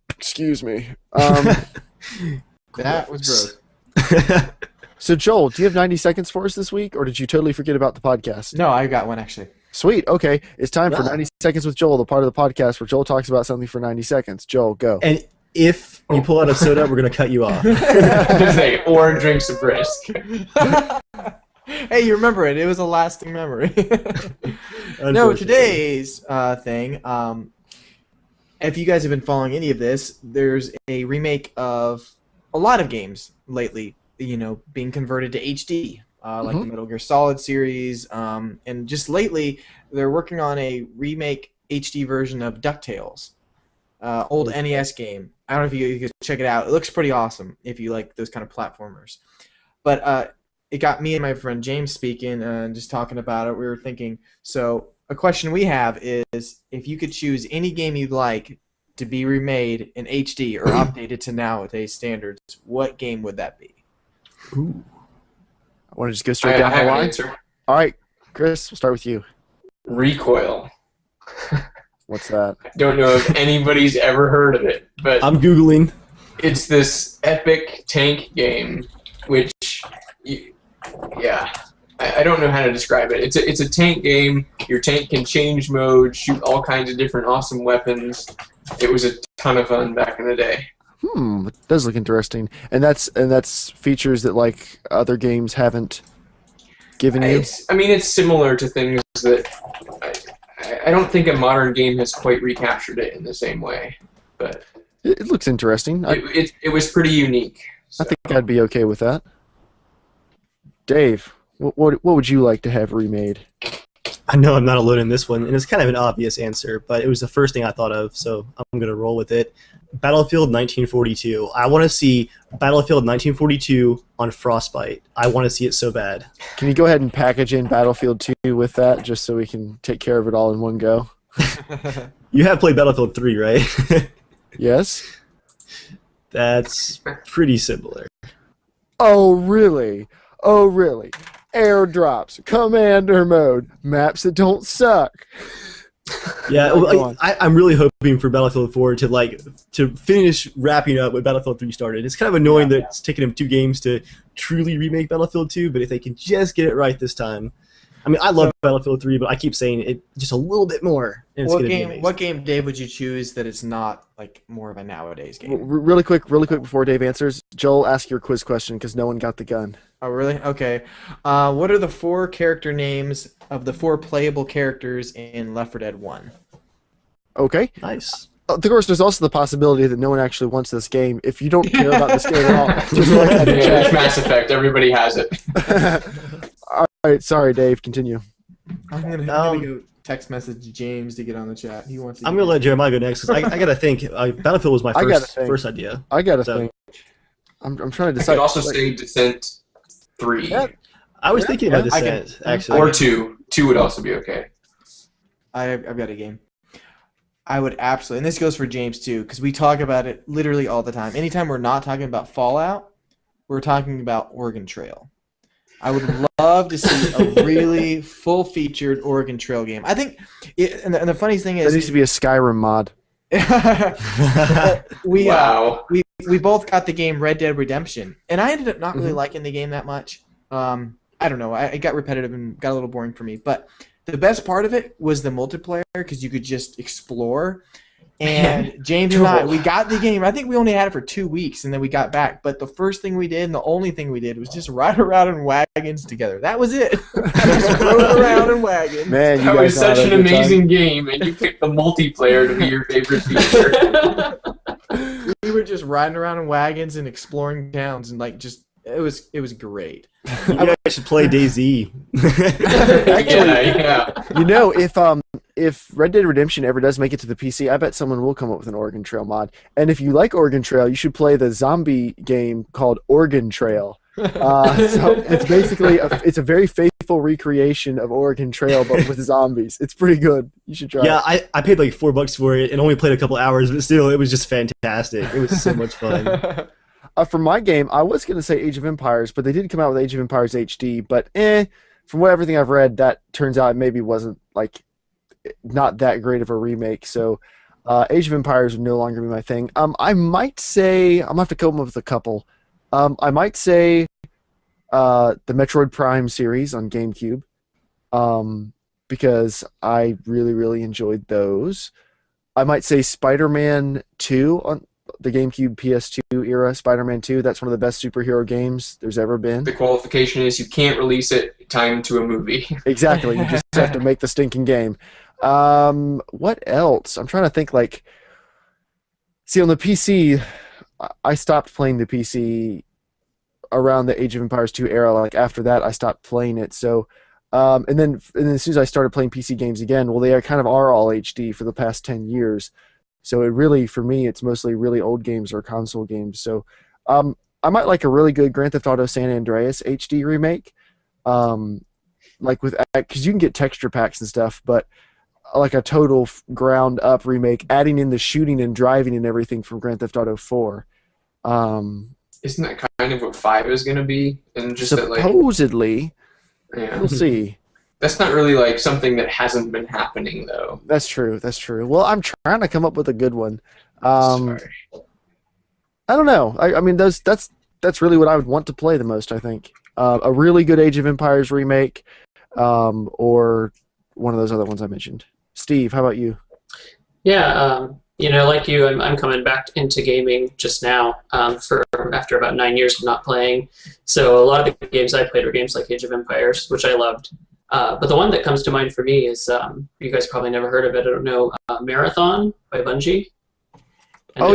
excuse me. That was gross. So Joel, do you have 90 seconds for us this week, or did you totally forget about the podcast? No, I got one actually. Sweet. Okay, it's time for 90 seconds with Joel, the part of the podcast where Joel talks about something for 90 seconds. Joel, go. And if you pull out a soda, we're gonna cut you off. Just say, or drink some brisk. Hey, you remember it? It was a lasting memory. No, today's thing. If you guys have been following any of this, there's a remake of a lot of games lately. Being converted to HD, like the Metal Gear Solid series, and just lately they're working on a remake HD version of DuckTales, old NES game. I don't know if you could check it out. It looks pretty awesome if you like those kind of platformers. But it got me and my friend James speaking and just talking about it. We were thinking, so a question we have is, if you could choose any game you'd like to be remade in HD or updated to nowadays standards, what game would that be? Ooh. I want to just go straight down the line. Answer. All right, Chris, we'll start with you. Recoil. What's that? I don't know if anybody's ever heard of it, but I'm Googling. it's this epic tank game, which, yeah, I don't know how to describe it. It's a tank game. Your tank can change mode, shoot all kinds of different awesome weapons. It was a ton of fun back in the day. It does look interesting, and that's features that like other games haven't given you. It's similar to things that I don't think a modern game has quite recaptured it in the same way, but It looks interesting. it was pretty unique. I think I'd be okay with that. Dave, what would you like to have remade? I know I'm not alone in this one, and it's kind of an obvious answer, but it was the first thing I thought of, so I'm going to roll with it. Battlefield 1942. I want to see Battlefield 1942 on Frostbite. I want to see it so bad. Can you go ahead and package in Battlefield 2 with that, just so we can take care of it all in one go? You have played Battlefield 3, right? Yes? That's pretty similar. Oh, really? Oh, really? Airdrops, commander mode, maps that don't suck. Yeah, Go on. I'm really hoping for Battlefield 4 to finish wrapping up what Battlefield 3 started. It's kind of annoying that it's taken them 2 games to truly remake Battlefield 2, but if they can just get it right this time. I mean, I love Battlefield 3, but I keep saying it just a little bit more. And it's gonna be amazing. What game, Dave, would you choose that is not like more of a nowadays game? Really quick before Dave answers, Joel, ask your quiz question because no one got the gun. Oh, really? Okay. What are the 4 character names of the 4 playable characters in Left 4 Dead 1? Okay. Nice. Of course, there's also the possibility that no one actually wants this game. If you don't care about this game at all, just look at the Yeah, chat. it's Mass Effect. Everybody has it. All right, sorry, Dave. Continue. I'm gonna go text message James to get on the chat. He wants. I'm going to let Jeremiah go next because I got to think. Battlefield was my first idea. I gotta So- think. I'm trying to I decide. could also say Descent 3. Yeah. I was thinking about I can- Descent, actually. Or 2. 2 would also be okay. I've got a game. I would absolutely, and this goes for James too, because we talk about it literally all the time. Anytime we're not talking about Fallout, we're talking about Oregon Trail. I would love to see a really full-featured Oregon Trail game. I think, and the funniest thing There is, needs to be a Skyrim mod. we both got the game Red Dead Redemption, and I ended up not really liking the game that much. I don't know. It got repetitive and got a little boring for me. But the best part of it was the multiplayer because you could just explore. And James and I, we got the game. I think we only had it for 2 weeks, and then we got back. But the first thing we did and the only thing we did was just ride around in wagons together. That was it. Just rode around in wagons. Man, you That guys was know how such to an have a good time. amazing game, and you picked the multiplayer to be your favorite feature. We were just riding around in wagons and exploring towns, and it was great. You guys should play DayZ. Yeah. You know, if Red Dead Redemption ever does make it to the PC, I bet someone will come up with an Oregon Trail mod. And if you like Oregon Trail, you should play the zombie game called Oregon Trail. So it's basically it's a very faithful recreation of Oregon Trail, but with zombies. It's pretty good. You should try. Yeah, it. I paid like $4 for it and only played a couple hours, but still, it was just fantastic. It was so much fun. For my game, I was going to say Age of Empires, but they did come out with Age of Empires HD. But from everything I've read, that turns out it maybe wasn't not that great of a remake. So Age of Empires would no longer be my thing. I might say I'm gonna have to come up with a couple. I might say the Metroid Prime series on GameCube, because I really really enjoyed those. I might say Spider-Man 2 on the GameCube PS2 era, Spider-Man 2. That's one of the best superhero games there's ever been. The qualification is you can't release it timed to a movie. Exactly. You just have to make the stinking game. What else? I'm trying to think see, on the PC, I stopped playing the PC around the Age of Empires 2 era. After that, I stopped playing it. So, and then as soon as I started playing PC games again, well, they kind of are all HD for the past 10 years. So it really, for me, it's mostly really old games or console games. So I might like a really good Grand Theft Auto San Andreas HD remake, because you can get texture packs and stuff, but like a total ground up remake, adding in the shooting and driving and everything from Grand Theft Auto 4. Isn't that kind of what 5 is going to be? And just Supposedly, yeah. we'll see. That's not really like something that hasn't been happening though. That's true. That's true. Well, I'm trying to come up with a good one. Sorry. I don't know. I mean, that's really what I would want to play the most. I think a really good Age of Empires remake, or one of those other ones I mentioned. Steve, how about you? Yeah, like you, I'm coming back into gaming just now after about 9 years of not playing. So a lot of the games I played were games like Age of Empires, which I loved. But the one that comes to mind for me is, you guys probably never heard of it, I don't know, Marathon by Bungie. And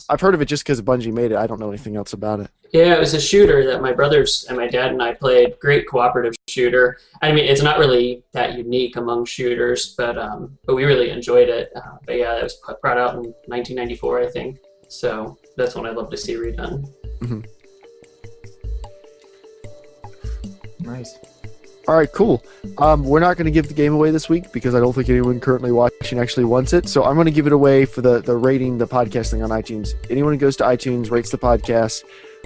I've heard of it just because Bungie made it. I don't know anything else about it. Yeah, it was a shooter that my brothers and my dad and I played. Great cooperative shooter. I mean, it's not really that unique among shooters, but we really enjoyed it. But yeah, it was brought out in 1994, I think. So that's one I'd love to see redone. Mm-hmm. Nice. All right, cool. We're not going to give the game away this week because I don't think anyone currently watching actually wants it. So I'm going to give it away for the rating the podcast thing on iTunes. Anyone who goes to iTunes, rates the podcast,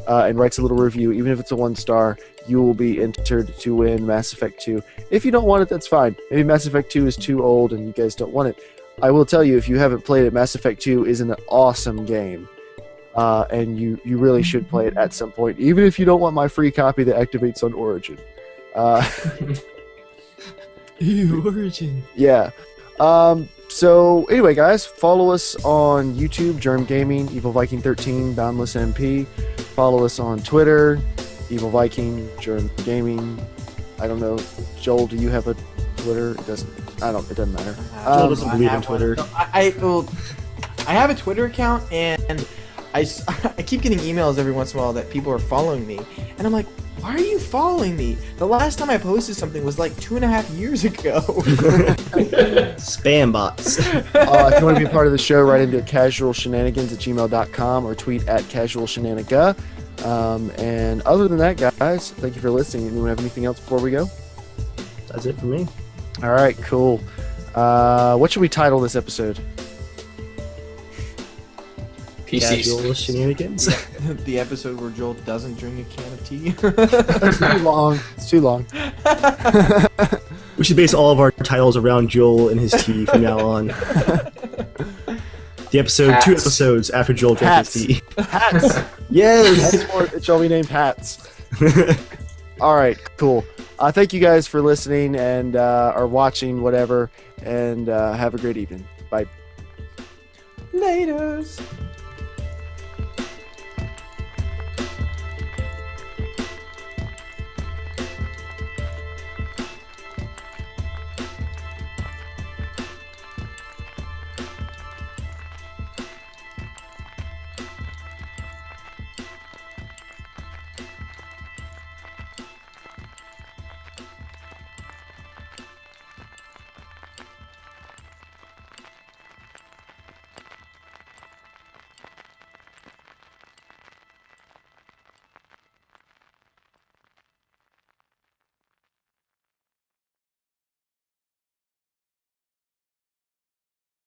and writes a little review, even if it's a 1-star, you will be entered to win Mass Effect 2. If you don't want it, that's fine. Maybe Mass Effect 2 is too old and you guys don't want it. I will tell you, if you haven't played it, Mass Effect 2 is an awesome game. And you really should play it at some point, even if you don't want my free copy that activates on Origin. Origin. Yeah. So anyway, guys, follow us on YouTube, Germ Gaming, Evil Viking 13, Boundless MP. Follow us on Twitter, Evil Viking, Germ Gaming. I don't know, Joel, do you have a Twitter? It doesn't matter. Joel doesn't believe in Twitter. I have a Twitter account, and I keep getting emails every once in a while that people are following me, and I'm like, why are you following me? The last time I posted something was like 2.5 years ago. Spam bots. If you want to be part of the show, write into casualshenanigans@gmail.com or tweet at casualshenaniga. And other than that, guys, thank you for listening. Anyone have anything else before we go? That's it for me. All right, cool. What should we title this episode? Casual PCs. Shenanigans. The episode where Joel doesn't drink a can of tea. It's too long. It's too long. We should base all of our titles around Joel and his tea from now on. The episode, Hats. 2 episodes after Joel drank his tea. Hats. Yes! Henceforth, it shall be named Hats. All right, cool. Thank you guys for listening and or watching, whatever, and have a great evening. Bye. Laters.